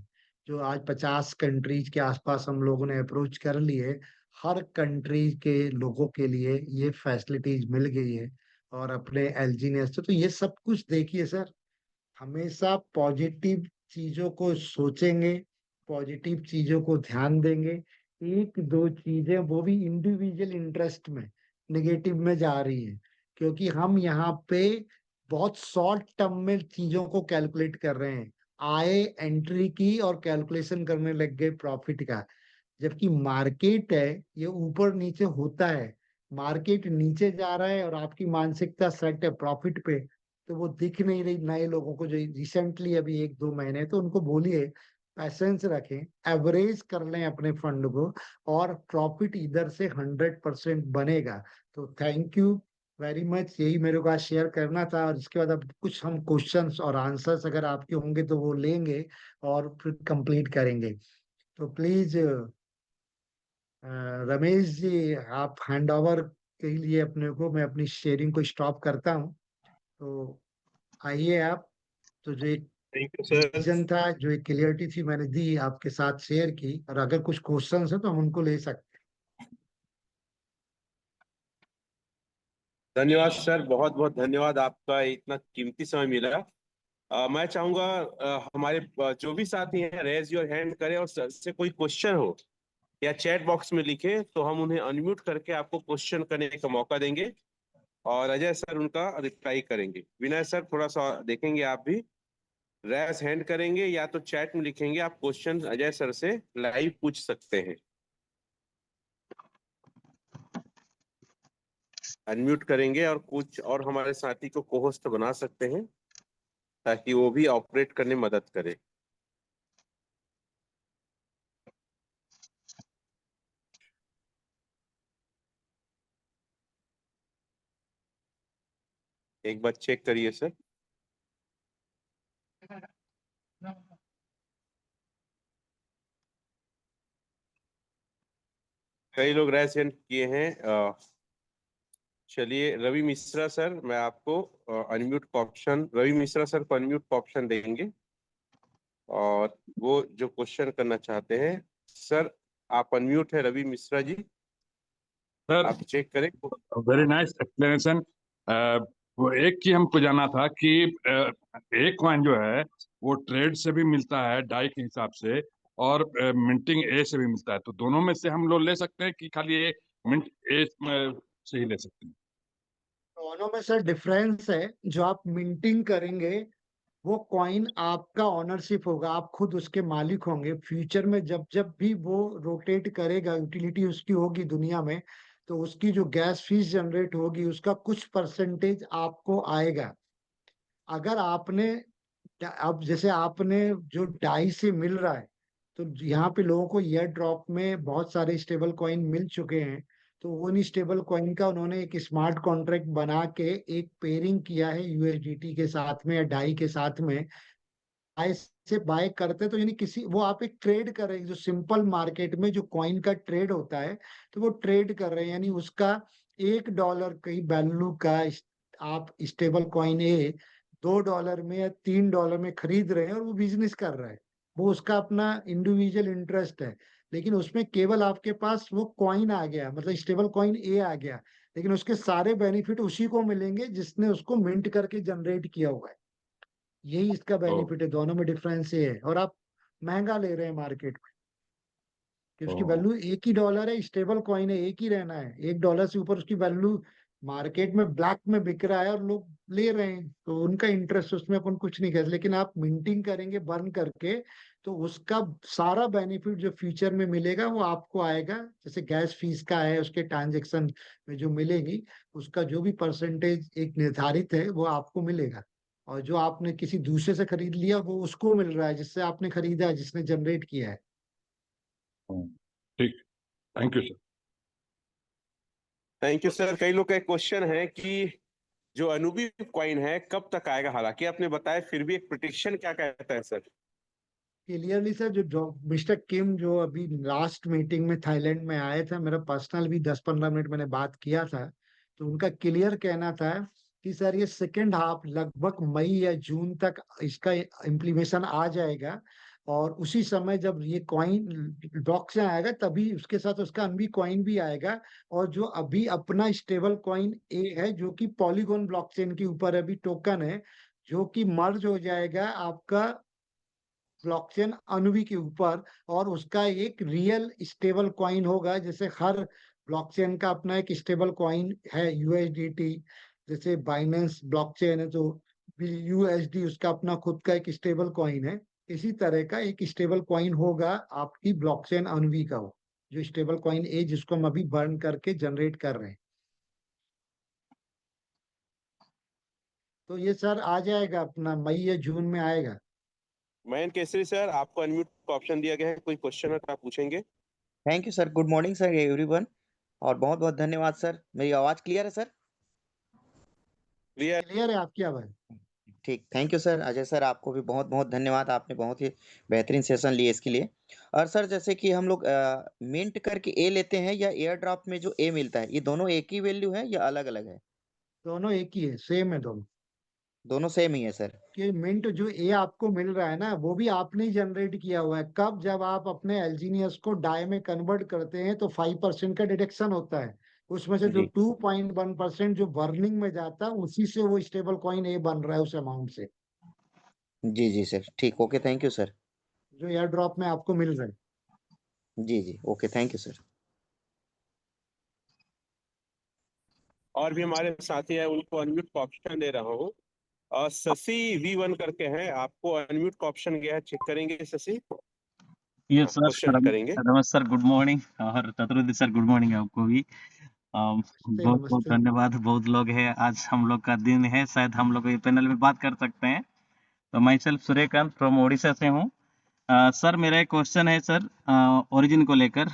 जो आज 50 कंट्रीज के आसपास हम लोगों ने अप्रोच कर ली है, हर कंट्री के लोगों के लिए ये फैसिलिटीज मिल गई है। और अपने एलजीनियस तो ये सब कुछ देखिए सर, हमेशा पॉजिटिव चीजों को सोचेंगे, पॉजिटिव चीजों को ध्यान देंगे। एक दो चीजें वो भी इंडिविजुअल इंटरेस्ट में नेगेटिव में जा रही है, क्योंकि हम यहाँ पे बहुत शॉर्ट टर्म में चीजों को कैलकुलेट कर रहे हैं, आए एंट्री की और कैलकुलेशन करने लग गए प्रॉफिट का। जबकि मार्केट है, ये ऊपर नीचे होता है, मार्केट नीचे जा रहा है और आपकी मानसिकता सेट है प्रॉफिट पे, तो वो दिख नहीं रही नए लोगों को जो रिसेंटली अभी 1-2 महीने, तो उनको बोलिए पैसेंस रखें, एवरेज कर लें अपने फंड को, और प्रॉफिट इधर से 100% बनेगा। तो थैंक यू वेरी मच, यही मेरे को आज शेयर करना था। और इसके बाद अब कुछ हम क्वेश्चंस और आंसर्स अगर आपके होंगे तो वो लेंगे, और फिर कंप्लीट करेंगे। तो प्लीज रमेश जी, आप हैंड ओवर के लिए अपने को, मैं अपनी शेयरिंग को स्टॉप करता हूँ। तो आइए आप, तो जो एक थैंक यू सर। विजन था, जो एक क्लियरिटी थी, मैंने दी आपके साथ शेयर की, और अगर कुछ क्वेश्चंस है तो हम उनको ले सकते धन्यवाद सर, बहुत बहुत धन्यवाद, आपका इतना कीमती समय मिला। मैं चाहूंगा हमारे जो भी साथी हैं रेज योर हैंड करें, और सर से कोई क्वेश्चन हो या चैट बॉक्स में लिखें तो हम उन्हें अनम्यूट करके आपको क्वेश्चन करने का मौका देंगे और अजय सर उनका रिप्लाई करेंगे। विनय सर थोड़ा सा देखेंगे, आप भी रैज हैंड करेंगे या तो चैट में लिखेंगे, आप क्वेश्चन अजय सर से लाइव पूछ सकते हैं। अनम्यूट करेंगे और कुछ और हमारे साथी को को-होस्ट बना सकते हैं ताकि वो भी ऑपरेट करने में मदद करे। एक बार चेक करिए सर। कई लोग रैज हैंड किए हैं। चलिए रवि मिश्रा सर, मैं आपको अनम्यूट का ऑप्शन, रवि मिश्रा सर को अनम्यूट का ऑप्शन देंगे और वो जो क्वेश्चन करना चाहते हैं। सर आप अनम्यूट है रवि मिश्रा जी, सर आप चेक करें। Very nice explanation. वो एक चीज हमको जानना था कि एक कॉइन जो है वो ट्रेड से भी मिलता है डाई के हिसाब से और मिंटिंग ए से भी मिलता है, तो दोनों में से हम लोग ले सकते हैं कि खाली ये मिंट ए से ही ले सकते हैं? दोनों में सर डिफरेंस है। जो आप मिंटिंग करेंगे वो कॉइन आपका ऑनरशिप होगा, आप खुद उसके मालिक होंगे। फ्यूचर में जब जब भी वो रोटेट करेगा, यूटिलिटी उसकी होगी दुनिया में, तो उसकी जो गैस फीस जनरेट होगी उसका कुछ परसेंटेज आपको आएगा। अगर आपने अब जैसे आपने जो डाई से मिल रहा है, तो यहाँ पे लोगों को ईयर ड्रॉप में बहुत सारे स्टेबल कॉइन मिल चुके हैं। तो उन स्टेबल कॉइन का उन्होंने एक स्मार्ट कॉन्ट्रैक्ट बना के एक पेयरिंग किया है यूएसडीटी के साथ में या डाई के साथ में। बाय से बाय करते तो यानी किसी वो आप एक ट्रेड कर रहे हैं, जो सिंपल मार्केट में जो कॉइन का ट्रेड होता है तो वो ट्रेड कर रहे हैं। यानी उसका $1 की वैल्यू का आप स्टेबल कॉइन ए $2 में या $3 में खरीद रहे हैं और वो बिजनेस कर रहा है। वो उसका अपना इंडिविजुअल इंटरेस्ट है, लेकिन उसमें केवल आपके पास वो कॉइन आ गया, मतलब स्टेबल कॉइन ए आ गया, लेकिन उसके सारे बेनिफिट उसी को मिलेंगे जिसने उसको मिंट करके जनरेट किया हुआ है। यही इसका बेनिफिट है, दोनों में डिफरेंस ये है। और आप महंगा ले रहे हैं मार्केट में कि उसकी वैल्यू $1 है, स्टेबल कॉइन है, एक ही रहना है। $1 से ऊपर उसकी वैल्यू मार्केट में ब्लैक में बिक रहा है और लोग ले रहे हैं, तो उनका इंटरेस्ट उसमें अपन कुछ नहीं कर। लेकिन आप मिंटिंग करेंगे बर्न करके तो उसका सारा बेनिफिट जो फ्यूचर में मिलेगा वो आपको आएगा। जैसे गैस फीस का है, उसके ट्रांजेक्शन में जो मिलेगी उसका जो भी परसेंटेज एक निर्धारित है वो आपको मिलेगा। और जो आपने किसी दूसरे से खरीद लिया वो उसको मिल रहा है जिससे आपने खरीदा है, जिसने जनरेट किया है। ठीक, thank you sir. Thank you sir. कई लोग का क्वेश्चन है कि जो अनुबी कॉइन है कब तक आएगा, हालांकि आपने बताया फिर भी एक प्रिडिक्शन क्या कहता है सर? क्लियरली सर, जो मिस्टर किम जो अभी लास्ट मीटिंग में थाईलैंड में आए थे, मेरा पर्सनल भी 10-15 मिनट मैंने बात किया था, तो उनका क्लियर कहना था कि सर ये सेकेंड हाफ लगभग मई या जून तक इसका इम्प्लीमेशन आ जाएगा। और उसी समय जब ये कॉइन ब्लॉकचेन आएगा तभी उसके साथ उसका अनबी कॉइन भी आएगा। और जो अभी अपना स्टेबल कॉइन ए है जो कि पॉलीगॉन ब्लॉकचेन के ऊपर अभी टोकन है, जो कि मर्ज हो जाएगा आपका ब्लॉकचेन अनुवी के ऊपर, और उसका एक रियल स्टेबल कॉइन होगा। जैसे हर ब्लॉकचेन का अपना एक स्टेबल कॉइन है यूएसडीटी, जैसे बाइनेंस ब्लॉकचेन है तो यूएसडी उसका अपना खुद का एक स्टेबल कॉइन है। इसी तरह का एक स्टेबल कॉइन होगा आपकी ब्लॉकचेन अनुवी का, हो जो स्टेबल कॉइन ए जिसको हम अभी बर्न करके जनरेट कर रहे हैं। तो ये सर आ जाएगा अपना मई या जून में आएगा। मयंक केसरी सर, आपको अनम्यूट का ऑप्शन दिया गया है, कोई क्वेश्चन है तो आप पूछेंगे। Thank you sir. Good morning sir everyone, और बहुत बहुत धन्यवाद सर। मेरी आवाज क्लियर है सर? क्लियर। क्लियर है आपकी आवाज? ठीक, thank you sir. Ajay sir आपको भी बहुत बहुत धन्यवाद, आपने बहुत ही बेहतरीन सेशन लिए इसके लिए। और सर जैसे कि हम लोग मिंट करके ए लेते हैं या एयर ड्रॉप में जो ए मिलता है, ये दोनों एक ही वैल्यू है या अलग अलग है? दोनों एक ही है, सेम है दोनों। दोनों सेम ही है सर? कि मिंट जो ए आपको मिल रहा है ना वो भी आपने ही जनरेट किया हुआ है। कब? जब आप अपने एलजीनियस को डाई में कन्वर्ट करते हैं तो 5% का डिडक्शन होता है। उसमें से जो जी 2.1% जो बर्निंग में जाता है उसी से वो स्टेबल कॉइन ए बन रहा है, उस अमाउंट से जी जी सर, ठीक, ओके, थैंक यू सर। जो एयर ड्रॉप में आपको मिल रहा है। जी, जी। Okay, thank you sir. और भी हमारे साथी हैं, उनको अनम्यूट का ऑप्शन दे रहा हूँ। शशि V1 करके हैं, आपको अनम्यूट का ऑप्शन गया है, चेक करेंगे शशि? यस सर, क्वेश्चन करेंगे। रमेश सर गुड मॉर्निंग, और चतुर्वेदी सर गुड मॉर्निंग आपको भी। नमस्ते बहुत बहुत नमस्ते। धन्यवाद। बहुत लोग हैं, आज हम लोग का दिन है, शायद हम लोग ये पैनल में बात कर सकते हैं। तो my self Suryakant from Odisha से हूँ। सर मेरा एक क्वेश्चन है सर, ओरिजिन को लेकर।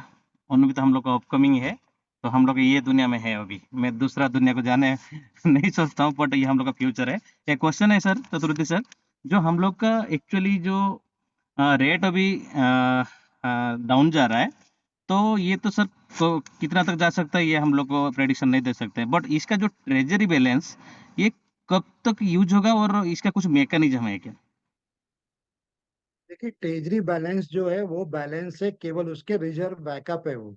उनमें तो हम लोग का अपकमिंग है, तो हम लोग ये दुनिया में है अभी, मैं दूसरा दुनिया को जाने नहीं सोचता हूँ, बट ये हम लोग का फ्यूचर है। एक क्वेश्चन है सर चतुर्वेदी सर, जो हम लोग का एक्चुअली जो रेट अभी डाउन जा रहा है, तो ये तो सर तो कितना तक जा सकता है ये हम लोग को प्रेडिक्शन नहीं दे सकते, बट इसका जो ट्रेजरी बैलेंस ये कब तक यूज होगा और इसका कुछ मैकेनिज्म है क्या? देखिए, ट्रेजरी बैलेंस जो है वो बैलेंस है, केवल उसके रिजर्व बैकअप है वो।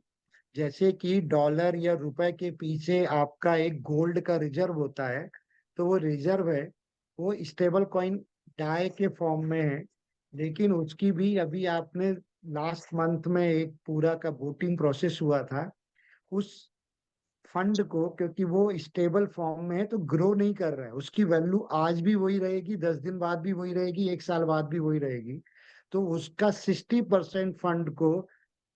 जैसे कि डॉलर या रुपए के पीछे आपका एक गोल्ड का रिजर्व होता है, तो वो रिजर्व है, वो स्टेबल कॉइन डाई के फॉर्म में है। लेकिन उसकी भी अभी आपने लास्ट मंथ में एक पूरा का वोटिंग प्रोसेस हुआ था, उस फंड को, क्योंकि वो स्टेबल फॉर्म में है तो ग्रो नहीं कर रहा है, उसकी वैल्यू आज भी वही रहेगी, 10 दिन बाद भी वही रहेगी, 1 साल बाद भी वही रहेगी। तो उसका 60% फंड को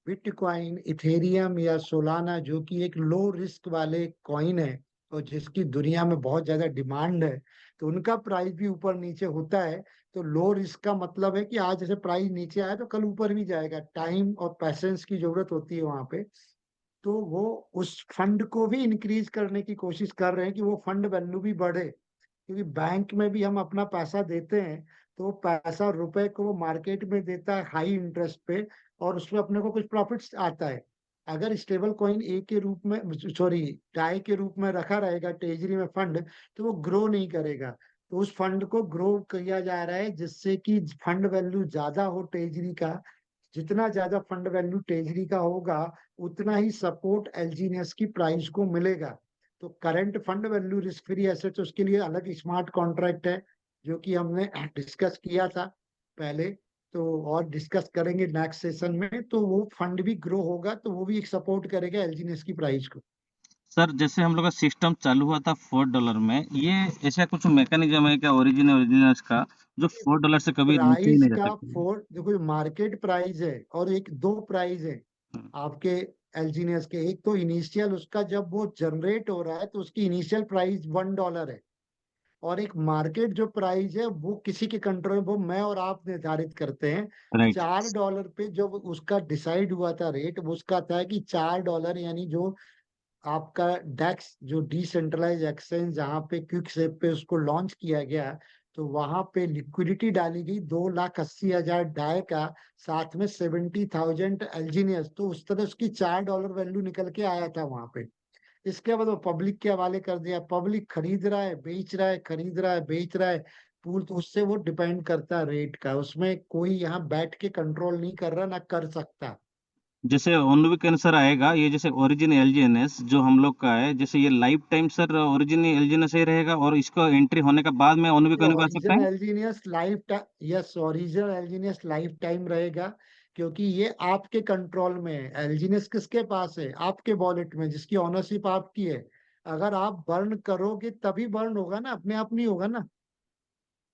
बिटकॉइन, इथेरियम या सोलाना, जो कि एक लो रिस्क वाले कॉइन है और जिसकी दुनिया में बहुत ज्यादा डिमांड है, तो उनका प्राइस भी ऊपर नीचे होता है। तो लो रिस्क का मतलब है कि आज जैसे प्राइस नीचे आया तो कल ऊपर भी जाएगा, टाइम और पैसेंस की जरूरत होती है वहां पे। तो वो उस फंड को भी इंक्रीज करने की कोशिश कर रहे हैं कि वो फंड वैल्यू भी बढ़े, क्योंकि बैंक में भी हम अपना पैसा देते हैं, तो वो पैसा रुपए को वो मार्केट में देता है हाई इंटरेस्ट पे, और उसमें अपने को कुछ प्रॉफिट्स आता है। अगर स्टेबल कॉइन ए के रूप में, सॉरी, डाई के रूप में रखा रहेगा ट्रेजरी में फंड, तो वो ग्रो नहीं करेगा। तो उस फंड को ग्रो किया जा रहा है जिससे कि फंड वैल्यू ज्यादा हो ट्रेजरी का। जितना ज्यादा फंड वैल्यू ट्रेजरी का होगा, उतना ही सपोर्ट एलजीनियस की प्राइस को मिलेगा। तो current fund value risk free assets, उसके लिए अलग स्मार्ट कॉन्ट्रैक्ट है, जो कि हमने डिस्कस किया था पहले, तो और डिस्कस करेंगे नेक्स्ट सेशन में। तो वो फंड भी ग्रो होगा, तो वो भी एक सपोर्ट करेगा एलजीनियस की प्राइस को। सर जैसे हम लोग का सिस्टम चालू हुआ था $4 में, ये ऐसा कुछ मैकेनिज्म है क्या ओरिजिनल्स का, जो $4 से कभी नीचे ही प्राइस नहीं जा का सकते? फोर, देखो, मार्केट प्राइस है और एक दो प्राइस है हम्म, आपके एलजीनियस के। एक तो इनिशियल उसका जब वो जनरेट हो रहा है तो उसकी इनिशियल प्राइस $1 है, और एक मार्केट जो प्राइस है वो किसी के कंट्रोल में, वो मैं और आप निर्धारित करते हैं। राइट। $4 पे जब उसका डिसाइड हुआ था रेट, वो उसका था कि $4, यानी जो आपका डेक्स, जो डिसेंट्रलाइज एक्सचेंज जहाँ पे क्विक सेप पे उसको लॉन्च किया गया, तो वहां पे लिक्विडिटी डाली गई 2,80,000 डाय का, साथ में 70,000 एल्जीनियस। तो उस तरह उसकी $4 वैल्यू निकल के आया था वहां पे। इसके बाद वो पब्लिक के हवाले कर दिया, पब्लिक खरीद रहा है, बेच रहा है, खरीद रहा है, बेच रहा है पूल, तो उससे वो डिपेंड करता है रेट का, उसमें कोई यहाँ बैठ के कंट्रोल नहीं कर रहा, ना कर सकता। जैसे ओनविक सर आएगा, ये जैसे ओरिजिन एलजीएनएस जो हम लोग का है, जैसे ये life time sir origin LGNS ही रहेगा और इसको एंट्री होने के बाद में ओनविक आ सकता ओरिजिनल है? एल्जीनियस लाइफ टाइम, यस, ओरिजिनल एल्जीनियस लाइफ टाइम रहेगा, क्योंकि ये आपके कंट्रोल में है। एल्जीनियस किसके पास है? आपके वॉलेट में, जिसकी ऑनरशिप आपकी है। अगर आप बर्न करोगे तभी बर्न होगा ना, अपने आप नहीं होगा ना।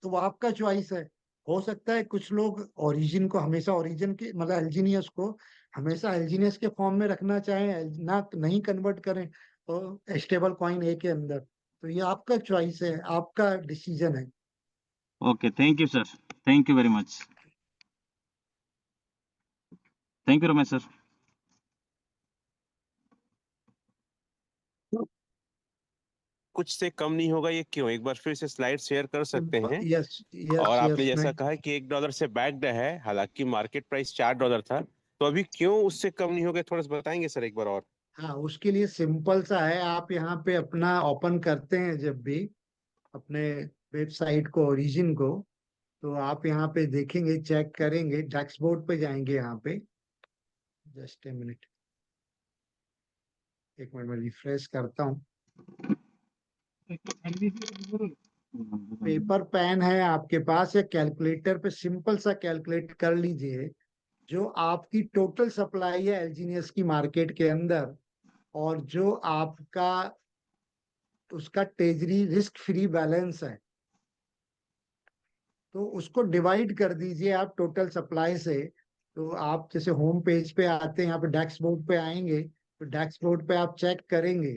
तो वो आपका चॉइस है। हो सकता है कुछ लोग ओरिजिन को हमेशा, ओरिजिन के मतलब एल्जीनियस को हमेशा एल्जीनियस के फॉर्म में रखना चाहें, ना नहीं कन्वर्ट करें और स्टेबल कॉइन ए के अंदर। तो ये आपका चॉइस है, आपका डिसीजन है। Okay, thank you sir, thank you very much, thank you Ramesh sir. कुछ से कम नहीं होगा, ये क्यों? एक बार फिर से स्लाइड शेयर कर सकते हैं? यस और यस आपने यस, मैं जैसा कहा है कि $1 से बैक्ड है, हालांकि मार्केट प्राइस $4 था, तो अभी क्यों उससे कम नहीं हो गया, थोड़ा सा बताएंगे सर एक बार और? हाँ, उसके लिए सिंपल सा है, आप यहाँ पे अपना ओपन करते हैं जब भी अपने वेबसाइट को, ओरिजिन को, तो आप यहाँ पे देखेंगे, चेक करेंगे, डैशबोर्ड पे जाएंगे यहाँ पे। जस्ट ए मिनट, एक मिनट में रिफ्रेश करता हूँ। पेपर पेन है आपके पास या कैलकुलेटर पे सिंपल सा कैलकुलेट कर लीजिए। जो आपकी टोटल सप्लाई है एलजीनियस की मार्केट के अंदर, और जो आपका उसका ट्रेजरी रिस्क फ्री बैलेंस है, तो उसको डिवाइड कर दीजिए आप टोटल सप्लाई से। तो आप जैसे होम पेज पे आते हैं, यहाँ पे डैशबोर्ड पे आएंगे, तो डैशबोर्ड पे आप चेक करेंगे,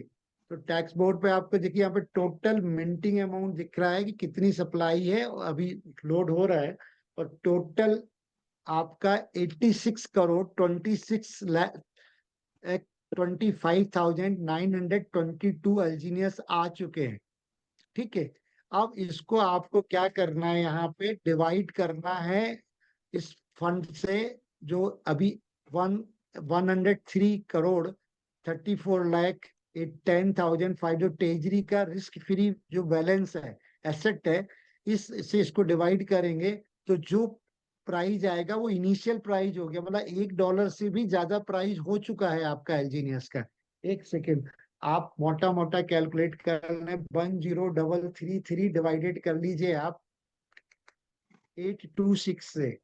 तो डैशबोर्ड पे आपको देखिए यहाँ पे टोटल मिंटिंग अमाउंट दिख रहा है कि कितनी सप्लाई है, और अभी लोड हो रहा है, और टोटल आपका 86 करोड़ 26 लाख 25,922 एल्जीनियस आ चुके हैं। ठीक है, अब इसको आपको क्या करना है, यहाँ पे डिवाइड करना है इस फंड से, जो अभी 103 करोड़ 34 लाख 10,005 जो ट्रेजरी का रिस्क फ्री जो बैलेंस है, एसेट है, इससे इसको डिवाइड करेंगे, तो जो प्राइस आएगा वो इनिशियल प्राइस हो गया, मतलब $1 से भी ज्यादा प्राइस हो चुका है आपका एल्जीनियस का। एक सेकेंड, आप मोटा मोटा कैलकुलेट कर लें, 10,333 डिवाइडेड कर लीजिए आप 826 से,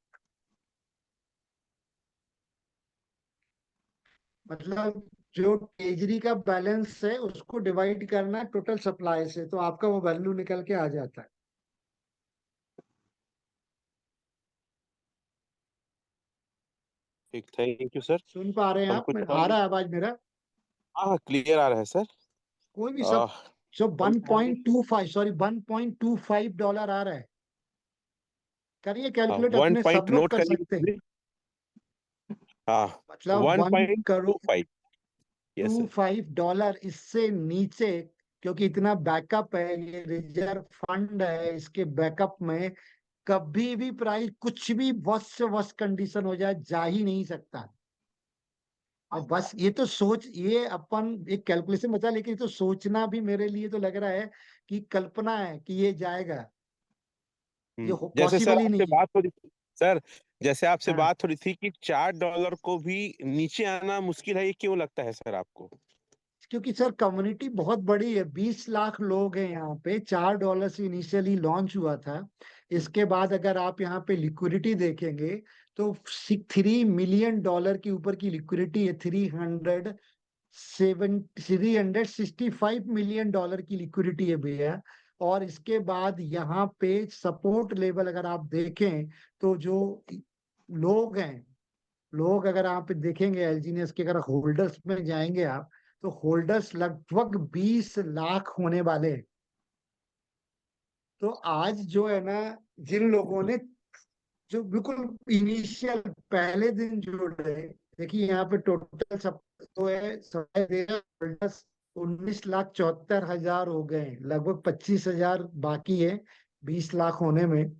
मतलब जो ट्रेजरी का बैलेंस है उसको डिवाइड करना है टोटल सप्लाई से, तो आपका वो वैल्यू निकल के आ जाता है। ठीक, थैंक यू सर। सुन पा रहे हैं हम आप? कुछ आ रहा है आवाज मेरा? हाँ, क्लियर आ रहा है सर। कोई भी सब, आह, जो हम 1.25 सॉरी $1.25 आ रहा है, करिए कैलकुलेट, वन अपने सब पॉइंट लोग नोट कर करिए सकते हैं। please। हाँ, मतलब one one point crore two five yes two sir. Five dollar इससे नीचे, क्योंकि इतना बैकअप है, ये रिजर्व फंड है, इसके बैकअप में कभी भी प्राइस कुछ भी वर्स्ट से वर्स्ट कंडीशन हो जाए, जा ही नहीं सकता। और बस ये तो सोच, ये अपन एक कैलकुलेशन बता, लेकिन ये तो सोचना भी मेरे लिए तो लग रहा है कि कल्पना है कि ये जाएगा, ये जैसे सर पॉसिबल ही आपसे नहीं है। बात हो रही थी सर, जैसे आपसे हाँ, बात हो रही थी कि $4 को भी नीचे आना मुश्किल है, ये क्यों लगता है सर आपको? क्योंकि सर कम्युनिटी बहुत बड़ी है, 20 लाख लोग हैं यहाँ पे, $4 से इनिशियली लॉन्च हुआ था। इसके बाद अगर आप यहाँ पे लिक्विडिटी देखेंगे, तो $3 मिलियन के ऊपर की लिक्विडिटी है, 365 मिलियन की लिक्विडिटी है भैया। और इसके बाद यहाँ पे सपोर्ट लेवल अगर आप देखें, तो जो लोग हैं, लोग अगर आप देखेंगे एलजीनियस के, अगर होल्डर्स में जाएंगे आप, तो होल्डर्स लगभग 20 लाख होने वाले हैं। तो आज जो है ना, जिन लोगों ने जो बिल्कुल इनिशियल पहले दिन जुड़े, देखिए यहाँ पे टोटल सब तो है, होल्डर्स 19,74,000 हो गए हैं, लगभग 25,000 बाकी है 20 लाख होने में।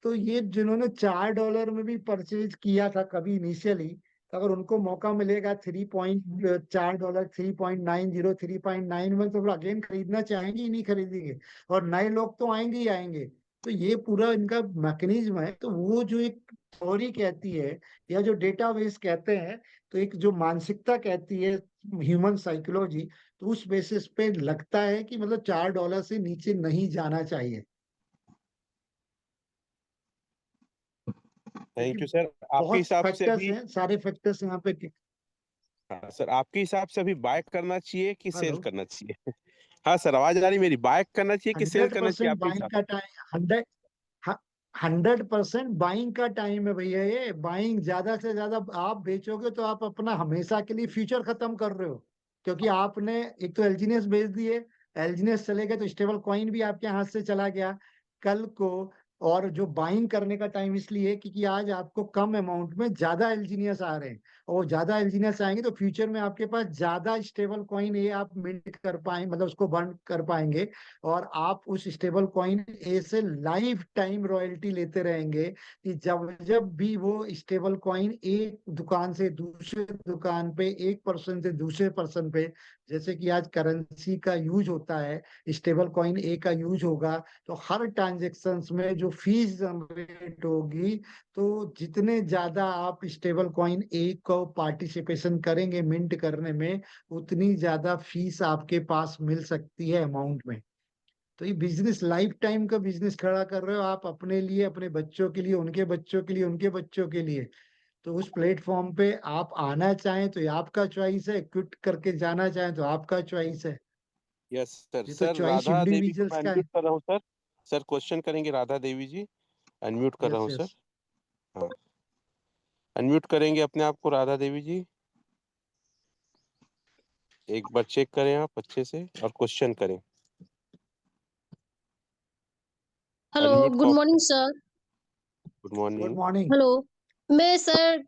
तो ये जिन्होंने $4 में भी परचेज किया था कभी इनिशियली, तो अगर उनको मौका मिलेगा $3.4 3.90 3.9 में, तो अगेन खरीदना चाहेंगे ही नहीं खरीदेंगे, और नए लोग तो आएंगे ही आएंगे। तो ये पूरा इनका मैकेनिज्म है। तो वो जो एक थ्योरी कहती है, या जो डेटाबेस कहते हैं, तो एक जो मानसिकता कहती है, ह्यूमन साइकोलॉजी, तो उस बेसिस पे लगता है कि मतलब $4 से नीचे नहीं जाना चाहिए, थैंक क्योंकि यू सर। आपके बहुत हिसाब से फैक्टर्स अभी, हैं, सारे फैक्टर्स यहाँ पे। हाँ सर, आपके हिसाब से अभी बाय करना चाहिए कि सेल हेलो, करना चाहिए? हाँ सर, आवाज आ रही मेरी, बाय करना चाहिए कि सेल हंड्रेड करना चाहिए परसेंट आपके बाइंग हिसाब का टाइम, 100% बाइंग का टाइम है भैया। ये बाइंग, ज्यादा से ज्यादा आप बेचोगे तो आप अपना हमेशा के लिए फ्यूचर खत्म कर रहे हो, क्योंकि आपने एक तो एलजीनियस बेच दिए, एलजीनियस चले गए तो स्टेबल कॉइन भी आपके हाथ से चला गया कल को। और जो बाइंग करने का टाइम इसलिए क्योंकि आज आपको कम अमाउंट में ज्यादा एलजीनियस आ रहे हैं, और ज्यादा एलजीनियस आएंगे तो फ्यूचर में आपके पास ज्यादा स्टेबल कॉइन ये आप मिंट कर पाएंगे, मतलब उसको बर्न कर पाएंगे, और आप उस स्टेबल कॉइन ए से लाइफ टाइम रॉयल्टी लेते रहेंगे, कि जब जब भी वो स्टेबल कॉइन एक दुकान से दूसरे दुकान पे, एक पर्सन से दूसरे पर्सन पे, जैसे कि आज करेंसी का यूज होता है, स्टेबल कॉइन ए का यूज होगा, तो हर ट्रांजेक्शन में जो फीस जनरेट होगी, तो जितने ज्यादा आप स्टेबल कॉइन ए को पार्टिसिपेशन करेंगे मिंट करने में, उतनी ज्यादा फीस आपके पास मिल सकती है अमाउंट में। तो ये बिजनेस लाइफ टाइम का बिजनेस खड़ा कर रहे हो आप, अपने लिए, अपने बच्चों के लिए, उनके बच्चों के लिए, उनके बच्चों के लिए। तो उस प्लेटफॉर्म पे आप आना चाहें तो ये आपका चॉइस है, क्विट करके जाना चाहें तो आपका चॉइस है। Yes sir. ये तो सर चॉइस राधा देवी को इंडिविजुअल्स मैं का है। अनम्यूट कर रहा हूँ सर। सर क्वेश्चन करेंगे राधा देवी जी। अनम्यूट कर रहा यस हूँ सर। यस। हाँ, अनम्यूट करेंगे अपने आप को राधा देवी जी। एक बार चेक करें आप अच्छे से और क्वेश्चन करें। हेलो, अनम्यूट गुड का morning option. Sir. Good good morning. Morning. Hello, मैं सर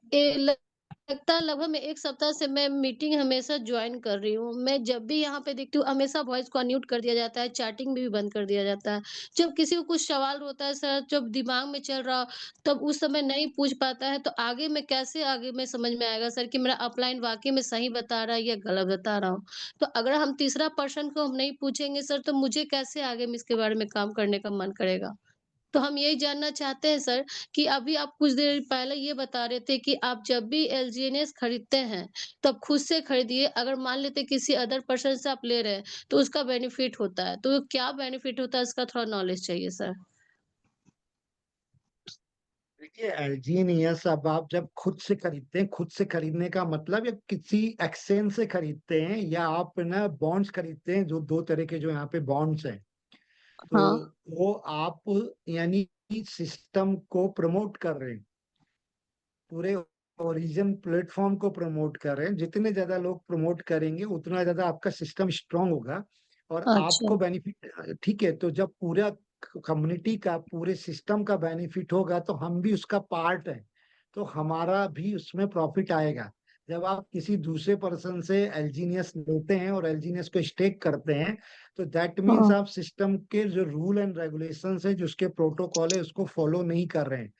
लगता है लगभग मैं 1 सप्ताह से मैं मीटिंग हमेशा जॉइन कर रही हूँ। मैं जब भी यहाँ पे देखती हूँ हमेशा वॉइस को अनम्यूट कर दिया जाता है, चैटिंग भी बंद कर दिया जाता है। जब किसी को कुछ सवाल होता है सर, जब दिमाग में चल रहा हो, तब उस समय नहीं पूछ पाता है, तो आगे में समझ में आएगा सर कि मेरा अपलाइन वाक़ई में सही बता रहा है या गलत बता रहा हूँ। तो अगर हम तीसरा पर्सन को हम नहीं पूछेंगे सर, तो मुझे कैसे आगे में इसके बारे में काम करने का मन करेगा? तो हम यही जानना चाहते हैं सर कि अभी आप कुछ देर पहले ये बता रहे थे कि आप जब भी एलजीएनएस खरीदते हैं, तब खुद से खरीदिए। अगर मान लेते किसी अदर पर्सन से आप ले रहे हैं, तो उसका बेनिफिट होता है। तो क्या बेनिफिट होता है इसका थोड़ा नॉलेज चाहिए सर? देखिए एलजी नहीं है सब। आप जब खुद से खरीदते हैं, खुद से खरीदने का मतलब या किसी एक्सचेंज से खरीदते हैं या आप ना बॉन्ड्स खरीदते हैं, जो दो तरह के जो यहाँ पे बॉन्ड्स हैं, तो हाँ, वो आप यानी सिस्टम को प्रमोट कर रहे हैं, पूरे ओरिजिन प्लेटफॉर्म को प्रमोट कर रहे हैं। जितने ज्यादा लोग प्रमोट करेंगे उतना ज्यादा आपका सिस्टम स्ट्रांग होगा और अच्छा। आपको बेनिफिट। ठीक है, तो जब पूरा कम्युनिटी का, पूरे सिस्टम का बेनिफिट होगा तो हम भी उसका पार्ट है, तो हमारा भी उसमें प्रॉफिट आएगा। जब आप किसी दूसरे पर्सन से एलजीनियस लेते हैं और एलजीनियस को स्टेक करते हैं, तो दैट मीन्स हाँ, आप सिस्टम के जो रूल एंड रेगुलेशंस है, जो उसके प्रोटोकॉल है, उसको फॉलो नहीं कर रहे हैं।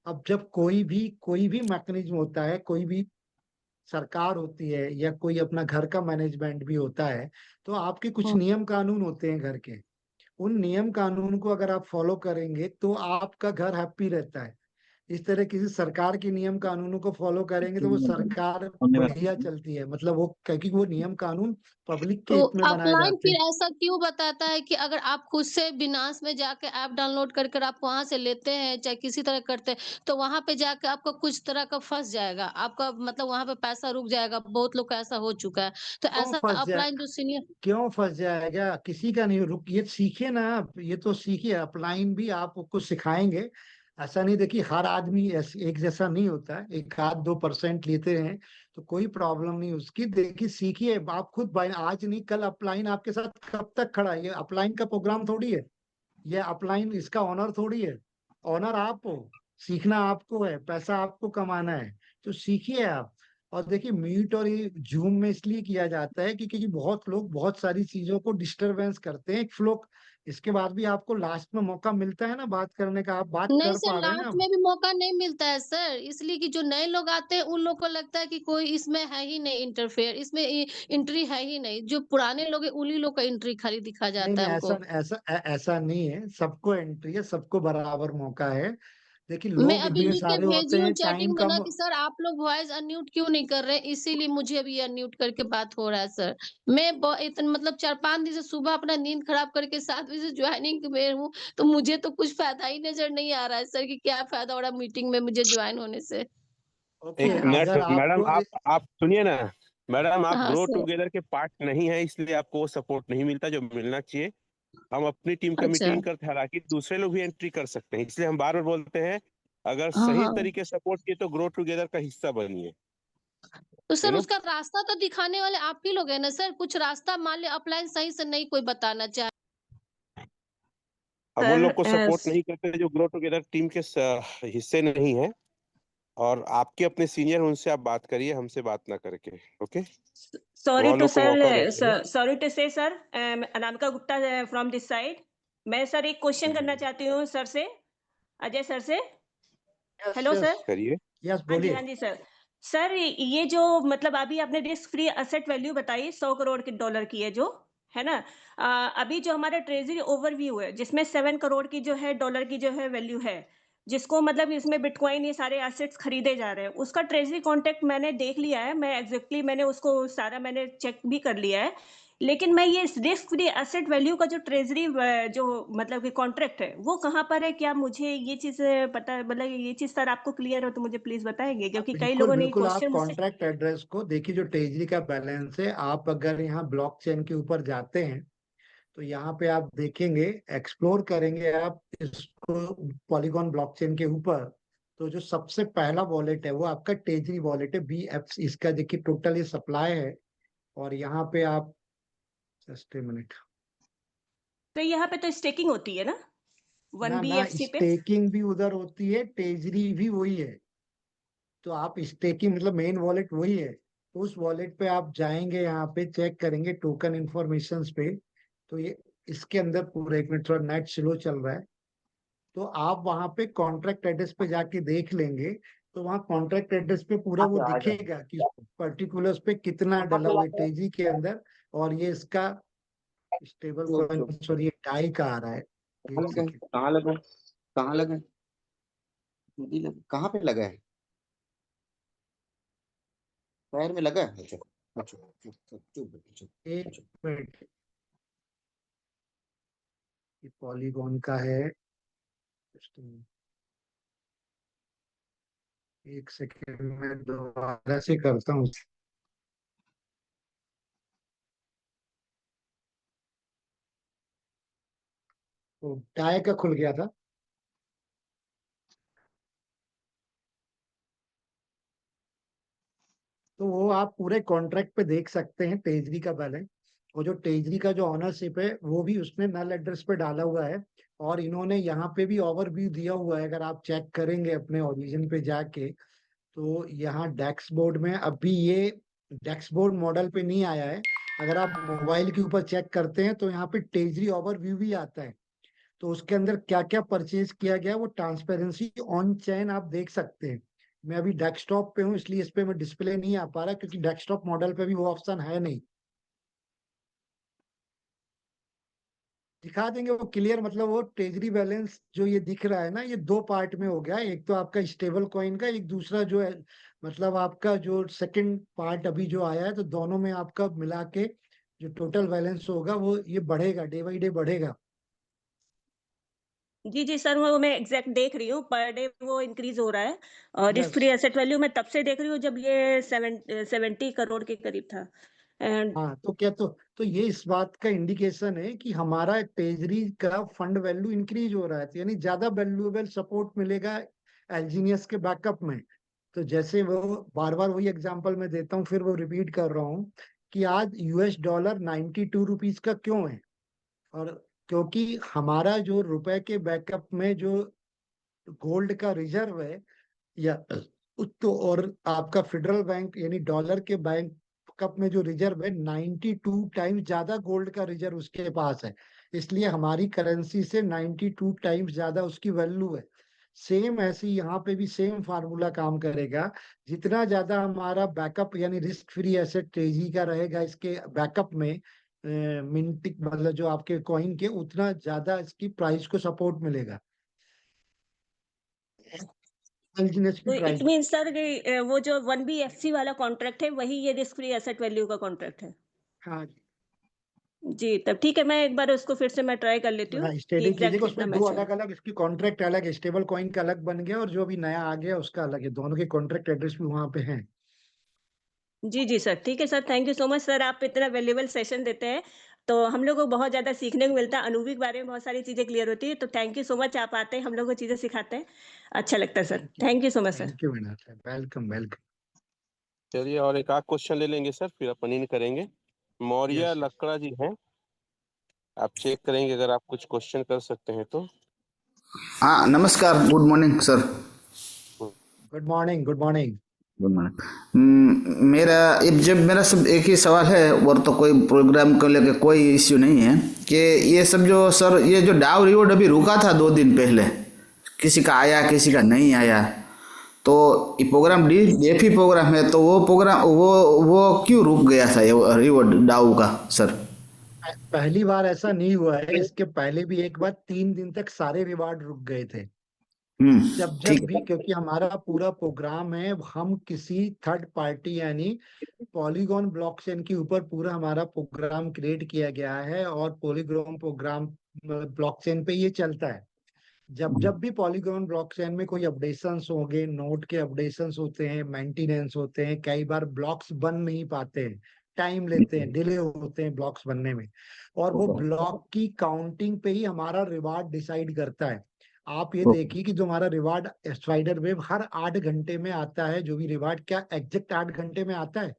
अब जब कोई भी मैकेनिज्म होता है, कोई भी सरकार होती है या कोई अपना घर का मैनेजमेंट भी होता है, तो आपके कुछ हाँ। नियम कानून होते हैं घर के। उन नियम कानून को अगर आप फॉलो करेंगे तो आपका घर हैप्पी रहता है। इस तरह किसी सरकार के नियम कानूनों को फॉलो करेंगे तो वो सरकार बढ़िया चलती है, मतलब वो, क्योंकि वो नियम कानून पब्लिक के तो हित में बनाए अपलाइन जाते फिर हैं। ऐसा क्यों बताता है कि अगर आप खुद से बिनास में जाके ऐप डाउनलोड कर कर आप वहाँ से लेते हैं, चाहे किसी तरह करते हैं, तो वहाँ पे जाके आपका कुछ तरह का फँस जाएगा। आपका मतलब वहाँ पे पैसा रुक जाएगा, बहुत लोग का ऐसा हो चुका है। तो क्यों ऐसा फंस जाए? अपलाइन जो सीनियर क्यों फंस जाएगा? किसी का नहीं। रुकिए, सीखिए ना आप, ये तो सीखिए। अपलाइन भी आपको सिखाएंगे। ऐसा नहीं, देखिए हर आदमी एक जैसा नहीं होता है। एक आध 2% लेते हैं तो कोई प्रॉब्लम नहीं उसकी। देखिए सीखिए आप खुद। आज नहीं कल अपलाइन आपके साथ कब तक खड़ा है? ये अपलाइन का प्रोग्राम थोड़ी है, ये अपलाइन इसका ऑनर थोड़ी है। ऑनर आप हो, सीखना आपको है, पैसा आपको कमाना है, तो सीखिए आप। और देखिए मीट और ये जूम में इसलिए किया जाता है क्योंकि बहुत लोग बहुत सारी चीजों को डिस्टरबेंस करते हैं फ्लो। इसके बाद भी आपको लास्ट में मौका मिलता है ना बात करने का, आप बात नहीं कर सर, पा रहे हैं ना लास्ट अब। में भी मौका नहीं मिलता है सर, इसलिए कि जो नए लोग आते हैं उन लोग को लगता है कि कोई इसमें है ही नहीं इंटरफेयर, इसमें एंट्री है ही नहीं। जो पुराने लोग हैं उन्हीं लोग का एंट्री खाली दिखा नहीं जाता नहीं, है ऐसा हमको। ऐसा ऐसा नहीं है। सबको एंट्री है, सबको बराबर मौका है। देखिए मैं लोग अभी इतने लिख के सारे होते भेजी हूँ हैं, टाइम चैटिंग में ना कम। कि सर आप लोग वॉइस अनम्यूट क्यों नहीं कर रहे हैं, इसीलिए मुझे अभी अनम्यूट करके बात हो रहा है सर। मैं इतना मतलब 4-5 दिन से सुबह अपना नींद खराब करके 7 बजे से ज्वाइनिंग में हूँ, तो मुझे तो कुछ फायदा ही नजर नहीं आ रहा है सर कि क्या फायदा हो रहा है मीटिंग में मुझे ज्वाइन होने से। ओके, एक मिनट अगर मैडम, आपको आप सुनिए ना। मैडम, आप हाँ ग्रो सर। टुगेदर के पार्ट नहीं है, इसलिए आपको वो सपोर्ट नहीं मिलता जो मिलना चाहिए। हम अपनी टीम का अच्छा। मीटिंग करते हैं, हालांकि दूसरे लोग भी एंट्री कर सकते हैं, इसलिए हम बार बार बोलते हैं अगर हाँ, सही हाँ। तरीके से सपोर्ट किए तो ग्रो टुगेदर का हिस्सा बनिए। तो यू सर नो उसका रास्ता तो दिखाने वाले आप ही लोग हैं ना सर? कुछ रास्ता मान लिया अपलाइन सही से नहीं कोई बताना चाहे। हम उन सर लोग को सपोर्ट नहीं करते जो ग्रो टुगेदर टीम के हिस्से नहीं है। और आपके अपने सीनियर, उनसे आप बात करिए, हमसे बात ना करके। ओके, सॉरी वह टू लोग को मौका सर, देते हैं। सॉरी टू से sir, Anamika Gupta from this side. मैं सर एक क्वेश्चन करना चाहती हूँ सर से, अजय सर से। Yes hello yes sir. करिए। यस, हाँ जी, बोलिए। हाँ जी सर। सर ये जो मतलब अभी आपने रिस्क फ्री एसेट वैल्यू बताई 100 करोड़ के डॉलर की है जो, है ना? अभी जो हमारा ट्रेजरी ओवरव्यू है जिसमें 7 करोड़ की जो है डॉलर की जो है वैल्यू है, जिसको मतलब इसमें बिटकॉइन ये सारे एसेट्स खरीदे जा रहे हैं, उसका ट्रेजरी कॉन्ट्रैक्ट मैंने देख लिया है। मैं एग्जैक्टली मैंने उसको सारा मैंने चेक भी कर लिया है। लेकिन मैं ये रिस्क फ्री एसेट वैल्यू का जो ट्रेजरी जो मतलब कि कॉन्ट्रैक्ट है वो कहाँ पर है? क्या मुझे ये चीज पता, मतलब ये चीज सर आपको क्लियर हो तो मुझे प्लीज बताएंगे, क्योंकि कई बिल्कुल लोगों ने बिल्कुल, आप क्वेश्चन मुझसे। कॉन्ट्रैक्ट एड्रेस को देखिए, जो ट्रेजरी का बैलेंस है, आप अगर यहाँ ब्लॉकचेन के ऊपर जाते हैं तो यहाँ पे आप देखेंगे, एक्सप्लोर करेंगे आप इसको पॉलीगॉन ब्लॉकचेन के ऊपर, तो जो सबसे पहला वॉलेट है वो आपका ट्रेजरी वॉलेट है BF। इसका देखिए टोटल ये सप्लाई है, और यहाँ पे आप जस्ट ए मिनट, तो यहाँ पे तो स्टेकिंग होती है ना ना 1BFC पे? स्टेकिंग भी उधर होती है, ट्रेजरी भी वही है। तो आप स्टेकिंग मतलब मेन वॉलेट वही है, तो उस वॉलेट पे आप जाएंगे, यहाँ पे चेक करेंगे टोकन इन्फॉर्मेशन पे, तो ये इसके अंदर पूरा, एक मिनट थोड़ा नेट स्लो चल रहा है, तो आप वहां पे कॉन्ट्रैक्ट एड्रेस पे जाके देख लेंगे, तो वहाँ कॉन्ट्रैक्ट एड्रेस पे पूरा वो दिखेगा कि पर्टिकुलर्स पे कितना डला हुआ है तेजी के अंदर, और ये इसका स्टेबल कॉइन, सॉरी ये डाई का आ रहा है। एक सेकंड, कहाँ लगा, कहाँ लगा, कहाँ पे लगा है, पैर में लगा है? अच्छा, अच्छा, अच्छा, चुप, चुप, एक मिनट, ये पॉलीगॉन का है, Just a minute. एक सेकंड में दोबारा से करता हूँ। तो डाई का खुल गया था, तो वो आप पूरे कॉन्ट्रैक्ट पे देख सकते हैं ट्रेजरी का बैलेंस, और जो ट्रेजरी का जो ऑनरशिप है वो भी उसने नल एड्रेस पे डाला हुआ है, और इन्होंने यहाँ पे भी ओवरव्यू दिया हुआ है, अगर आप चेक करेंगे अपने ओरिजिन पे जाके, तो यहाँ डेक्स बोर्ड में अभी ये डेक्स बोर्ड मॉडल पे नहीं आया है, अगर आप मोबाइल के ऊपर चेक करते हैं तो यहाँ पे ट्रेजरी ओवरव्यू भी आता है, तो उसके अंदर क्या क्या परचेज किया गया वो ट्रांसपेरेंसी ऑन चेन आप देख सकते हैं। मैं अभी डेस्कटॉप पे हूँ, इसलिए इस पे मैं डिस्प्ले नहीं आ पा रहा, क्योंकि डेस्कटॉप मॉडल पे भी वो ऑप्शन है नहीं। दिखा देंगे वो क्लियर, मतलब वो ट्रेजरी बैलेंस जो ये दिख रहा है ना, ये दो पार्ट में हो गया, एक तो आपका स्टेबल कॉइन का, एक दूसरा जो है मतलब आपका जो सेकंड पार्ट अभी जो आया है, तो दोनों में आपका मिला के जो टोटल बैलेंस होगा वो ये बढ़ेगा, डे बाई डे बढ़ेगा। जी, जी सर, वो मैं एग्ज़ैक्ट देख रही हूँ, पर डे वो इंक्रीज़ हो रहा है, और risk yes, free asset value मैं तब से देख रही हूँ जब ये 70 करोड़ के करीब था। एंड हाँ, तो क्या, तो ये इस बात का इंडिकेशन है कि हमारा ट्रेजरी का फंड वैल्यू इंक्रीज हो रहा है, तो यानी ज्यादा वैल्यूएबल सपोर्ट मिलेगा एलजीनियस के बैकअप में। तो जैसे वो बार बार वही एग्जांपल मैं देता हूँ, फिर वो रिपीट कर रहा हूँ कि आज US$ 92 का क्यों है, और क्योंकि हमारा जो रुपए के बैकअप में जो गोल्ड का रिजर्व है, या तो और आपका फेडरल बैंक यानी डॉलर के बैंक कप में जो रिजर्व है, 92 टाइम्स ज्यादा गोल्ड का रिजर्व उसके पास है, इसलिए हमारी करेंसी से 92 टाइम्स ज्यादा उसकी वैल्यू है। सेम ऐसे ही यहाँ पे भी सेम फार्मूला काम करेगा, जितना ज्यादा हमारा बैकअप यानी रिस्क फ्री एसेट तेजी का रहेगा इसके बैकअप में, मिंटिक मतलब जो आपके कॉइन के, उतना ज्यादा इसकी प्राइस को सपोर्ट मिलेगा, एलजीएस की तो इट प्राइस। मीन्स सर कि वो जो 1BFC वाला कॉन्ट्रैक्ट है वही ये रिस्क फ्री एसेट वैल्यू का कॉन्ट्रैक्ट है? हाँ जी, जी, तब ठीक है, मैं एक बार उसको फिर से मैं ट्राई कर लेती हूँ हाँ कि स्टडी एग्ज़ैक्ट कीजिएगा, कितना उसमें दो मैच हो रहा अलग अलग इसकी कॉन्ट्रैक्ट अलग है, स्टेबल कॉइन का अलग बन गया, और जो अभी नया आ गया उसका अलग है, दोनों के कॉन्ट्रैक्ट एड्रेस भी वहां पे हैं। है। जी, जी सर, ठीक है sir, thank you so much sir, आप इतना वैल्यूएबल सेशन देते हैं, तो हम लोग को बहुत ज़्यादा सीखने को मिलता है, अनूभी के बारे में बहुत सारी चीज़ें क्लियर होती है, तो थैंक यू सो मच, आप आते हैं, हम लोग को चीज़ें सिखाते हैं, अच्छा लगता है sir, thank you so much sir. Thank you madam, welcome welcome. चलिए और एक आध क्वेश्चन ले लेंगे सर, फिर अपन इन करेंगे। मौर्य यस, लकड़ा जी हैं, आप चेक करेंगे अगर आप कुछ क्वेश्चन कर सकते हैं तो। हाँ नमस्कार, good morning sir. Good morning, good morning. Good morning. मेरा जब मेरा सब एक ही सवाल है, और तो कोई प्रोग्राम को लेकर कोई इश्यू नहीं है, कि ये सब जो सर ये जो डाउ रिवॉर्ड अभी रुका था 2 दिन पहले, किसी का आया किसी का नहीं आया, तो ये प्रोग्राम DFI प्रोग्राम है, तो वो प्रोग्राम वो क्यों रुक गया था ये रिवॉर्ड डाउ का सर? पहली बार ऐसा नहीं हुआ है, इसके पहले भी एक बार 3 दिन तक सारे रिवार्ड रुक गए थे। जब ठीक जब भी, क्योंकि हमारा पूरा प्रोग्राम है, हम किसी थर्ड पार्टी यानी पॉलीगॉन ब्लॉकचेन के ऊपर पूरा हमारा प्रोग्राम क्रिएट किया गया है, और पॉलीगॉन प्रोग्राम ब्लॉकचेन पे ये चलता है। जब जब भी पॉलीगॉन ब्लॉकचेन में कोई अपडेशंस होंगे, नोड के अपडेशंस होते हैं, मेंटेनेंस होते हैं, कई बार ब्लॉक्स बन नहीं पाते हैं, टाइम लेते हैं, डिले होते हैं ब्लॉक्स बनने में, और वो ब्लॉक की काउंटिंग पे ही हमारा रिवार्ड डिसाइड करता है। आप ये देखिए कि जो हमारा रिवार्ड स्पाइडर वेव हर 8 घंटे में आता है, जो भी रिवार्ड क्या एग्जैक्ट 8 घंटे में आता है,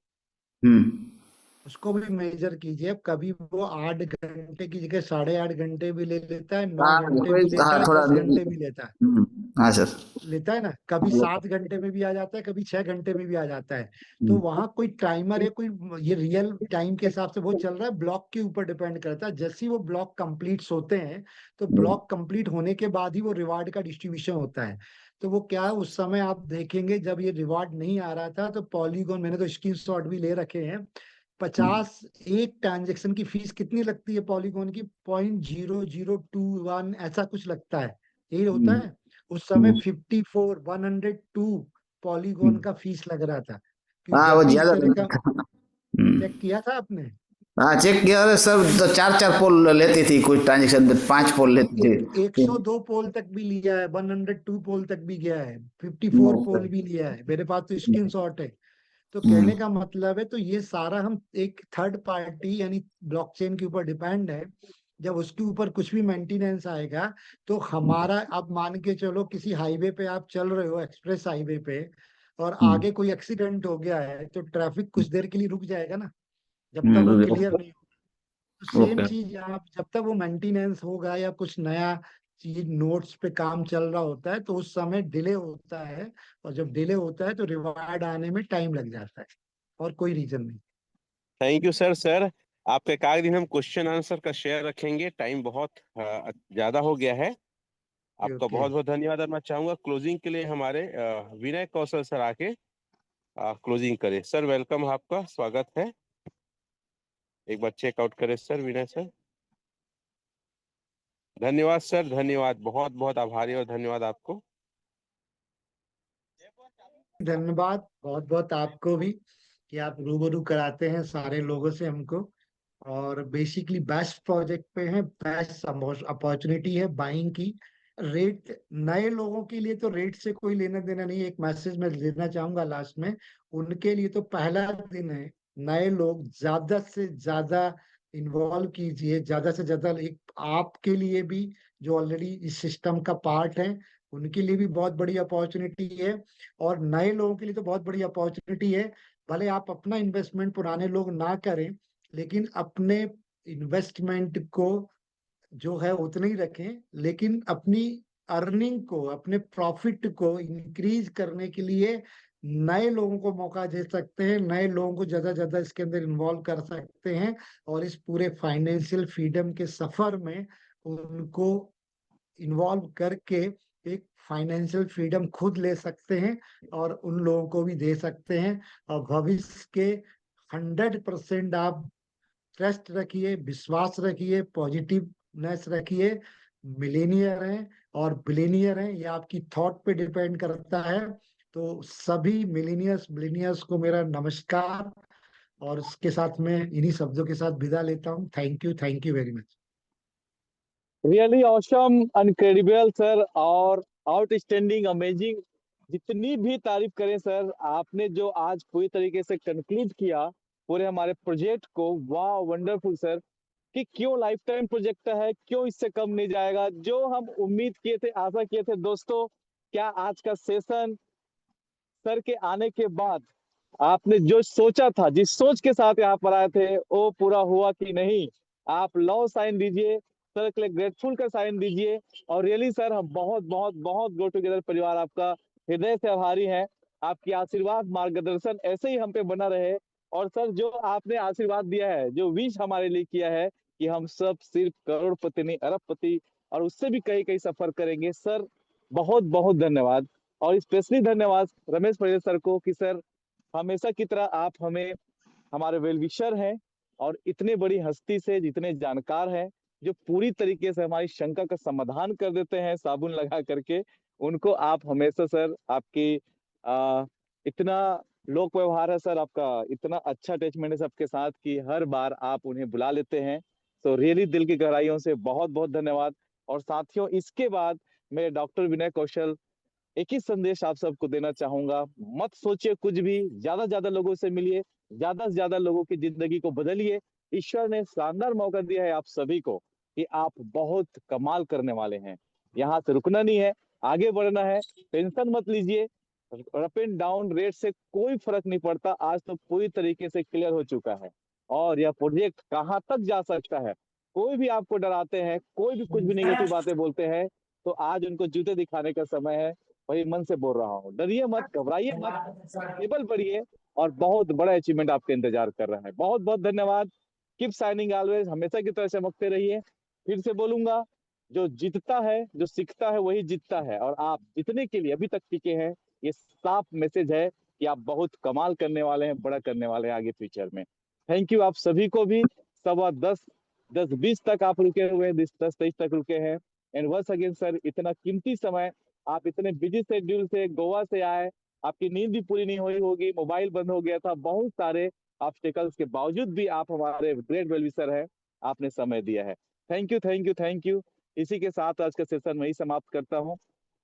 उसको भी मेजर कीजिए। अब कभी वो 8 घंटे की जगह 8.5 घंटे भी ले लेता है, 9 घंटे भी लेता है, थोड़ा 10 घंटे भी लेता है, हाँ सर। लेता है ना। कभी 7 घंटे में भी आ जाता है, कभी 6 घंटे में भी आ जाता है। तो वहां कोई टाइमर है, कोई ये रियल टाइम के हिसाब से वो चल रहा है, ब्लॉक के ऊपर डिपेंड करता है। जैसे ही वो ब्लॉक कंप्लीट होते हैं, तो ब्लॉक कंप्लीट होने के बाद ही वो रिवार्ड का डिस्ट्रीब्यूशन होता है। तो वो क्या है, उस समय आप देखेंगे जब ये रिवार्ड नहीं आ रहा था, तो पॉलीगॉन, मैंने तो स्क्रीनशॉट भी ले रखे हैं, 50 एक ट्रांजेक्शन की फीस कितनी लगती है पॉलीगॉन की, 0.0021 ऐसा कुछ लगता है, यही होता है। उस समय 102 पॉलीगॉन का फीस लग रहा था, कि हाँ, जब वो भी इस ज्यादा तरह का चेक किया था आपने। हाँ, चेक किया। अरे सर, तो 4-4 पोल लेती थी, कुछ ट्रांजेक्शन में 5 पोल लेती थी। 102 पोल तक भी लिया है, 102 पोल तक भी गया है, 54 पोल भी लिया है, मेरे पास तो स्क्रीनशॉट है। तो कहने का मतलब है, तो ये सारा हम एक थर्ड पार्टी यानी ब्लॉकचेन के ऊपर डिपेंड है। जब उसके ऊपर कुछ भी मेंटेनेंस आएगा, तो हमारा, आप मान के चलो किसी हाईवे पे आप चल रहे हो, एक्सप्रेस हाईवे पे, और आगे कोई एक्सीडेंट हो गया है, तो ट्रैफिक कुछ देर के लिए रुक जाएगा ना, जब तक वो क्लियर नहीं। तो सेम ओके। चीज यहाँ, जब तक वो मेंटेनेंस होगा या कुछ नया चीज नोट्स पे काम चल रहा होता है, तो उस समय डिले होता है, और जब डिले होता है तो रिवार्ड आने में टाइम लग जाता है, और कोई रीजन नहीं। Thank you sir. सर, आपके एक दिन हम क्वेश्चन आंसर का शेयर रखेंगे, टाइम बहुत ज्यादा हो गया है। आपका ओके, बहुत बहुत धन्यवाद। और मैं चाहूंगा क्लोजिंग के लिए हमारे विनय कौशल सर आके क्लोजिंग करें। सर वेलकम, आपका स्वागत है। एक बार चेकआउट करें सर, विनय सर। धन्यवाद सर, धन्यवाद, बहुत बहुत आभारी और धन्यवाद आपको। धन्यवाद बहुत बहुत आपको भी, कि आप रूबरू कराते हैं सारे लोगों से हमको। और बेसिकली बेस्ट प्रोजेक्ट पे है, बेस्ट अपॉर्चुनिटी है बाइंग की। रेट नए लोगों के लिए तो रेट से कोई लेना देना नहीं है। एक मैसेज मैं देना चाहूंगा लास्ट में, उनके लिए तो पहला दिन है। नए लोग ज्यादा से ज्यादा इन्वॉल्व कीजिए, ज्यादा से ज्यादा। एक आपके लिए भी, जो ऑलरेडी इस सिस्टम का पार्ट है, उनके लिए भी बहुत बड़ी अपॉर्चुनिटी है, और नए लोगों के लिए तो बहुत बड़ी अपॉर्चुनिटी है। भले आप अपना इन्वेस्टमेंट पुराने लोग ना करें, लेकिन अपने इन्वेस्टमेंट को जो है उतना ही रखें, लेकिन अपनी अर्निंग को, अपने प्रॉफिट को इंक्रीज करने के लिए नए लोगों को मौका दे सकते हैं, नए लोगों को ज्यादा ज्यादा इसके अंदर इन्वॉल्व कर सकते हैं, और इस पूरे फाइनेंशियल फ्रीडम के सफर में उनको इन्वॉल्व करके एक फाइनेंशियल फ्रीडम खुद ले सकते हैं, और उन लोगों को भी दे सकते हैं। और भविष्य के 100% आप ट्रस्ट रखिए, विश्वास रखिए, पॉजिटिवनेस रखिए। मिलेनियर हैं और बिलीनियर हैं, ये आपकी थॉट पे डिपेंड करता है। तो सभी मिलेनियर्स बिलीनियर्स को मेरा नमस्कार, और इसके साथ मैं इन्हीं शब्दों के साथ विदा लेता हूँ। Thank you very much. Really awesome, incredible sir, और आउटस्टैंडिंग, अमेजिंग। जितनी भी तारीफ करें सर, आपने जो आज पूरी तरीके से कंक्लूड किया पूरे हमारे प्रोजेक्ट को, वाह वंडरफुल सर। कि क्यों लाइफ टाइम प्रोजेक्ट है, क्यों इससे कम नहीं जाएगा, जो हम उम्मीद किए थे, आशा किए थे। दोस्तों, क्या आज का सेशन सर के आने के बाद आपने जो सोचा था, जिस सोच के साथ यहाँ पर आए थे, वो पूरा हुआ कि नहीं? आप लव साइन दीजिए, सर के लिए ग्रेटफुल का साइन दीजिए। और रियली सर, हम बहुत बहुत बहुत गो टुगेदर परिवार आपका हृदय से आभारी हैं। आपकी आशीर्वाद, मार्गदर्शन ऐसे ही हम पे बना रहे। और सर, जो आपने आशीर्वाद दिया है, जो विश हमारे लिए किया है कि हम सब सिर्फ करोड़पति नहीं, अरबपति और उससे भी कई कई सफर करेंगे, सर बहुत बहुत धन्यवाद। और स्पेशली धन्यवाद रमेश पटेल सर को, कि सर हमेशा की तरह आप हमें, हमारे वेल विशर हैं, और इतने बड़ी हस्ती से, जितने जानकार हैं, जो पूरी तरीके से हमारी शंका का समाधान कर देते हैं साबुन लगा करके। उनको आप हमेशा सर आपकी इतना लोक व्यवहार है सर आपका, इतना अच्छा अटैचमेंट है सबके साथ कि हर बार आप उन्हें बुला लेते हैं। तो रियली दिल की गहराइयों से बहुत बहुत धन्यवाद। और साथियों, इसके बाद मैं डॉक्टर विनय कौशल एक ही संदेश आप सबको देना चाहूंगा, मत सोचिए कुछ भी, ज्यादा लोगों से मिलिए, ज्यादा से ज्यादा लोगों की जिंदगी को बदलिए। ईश्वर ने शानदार मौका दिया है आप सभी को कि आप बहुत कमाल करने वाले हैं। यहाँ से रुकना नहीं है, आगे बढ़ना है। टेंशन मत लीजिए, अप एंड डाउन रेट से कोई फर्क नहीं पड़ता। आज तो पूरी तरीके से क्लियर हो चुका है और यह प्रोजेक्ट कहाँ तक जा सकता है। कोई भी आपको डराते हैं, कोई भी कुछ भी नेगेटिव बातें बोलते हैं, तो आज उनको जूते दिखाने का समय है। वही मन से बोल रहा हूँ, डरिए मत, घबराइए मत, केवल बढ़िए और बहुत बड़ा अचीवमेंट आपके इंतजार कर रहा है। बहुत बहुत धन्यवाद। कीप शाइनिंग ऑलवेज, हमेशा की तरह चमकते रहिए। फिर से बोलूंगा, जो जीतता है, जो सीखता है, वही जीतता है। और आप जितने के लिए अभी तक टिके हैं, ये साफ मैसेज है कि आप बहुत कमाल करने वाले हैं, बड़ा करने वाले हैं आगे फ्यूचर में। थैंक यू आप सभी को भी। 10:15, 10:20 तक आप रुके हुए हैं, 10:23 तक रुके हैं। एंड वंस अगेन सर, इतना कीमती समय, आप इतने बिजी शेड्यूल से गोवा से आए, आपकी नींद भी पूरी नहीं हुई होगी, मोबाइल बंद हो गया था, बहुत सारे ऑब्स्टेकल्स के बावजूद भी आप हमारे ग्रेट वेलविशर है, आपने समय दिया है। Thank you thank you thank you. इसी के साथ आज का सेशन वही समाप्त करता हूँ।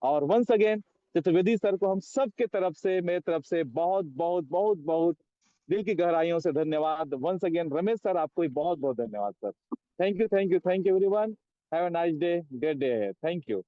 और वंस अगेन चतुर्वेदी सर को हम सब के तरफ से, मेरे तरफ से बहुत बहुत बहुत बहुत दिल की गहराइयों से धन्यवाद। वंस अगेन रमेश सर, आपको भी बहुत बहुत धन्यवाद sir. Thank you everyone. Have a nice day, great day. Thank you.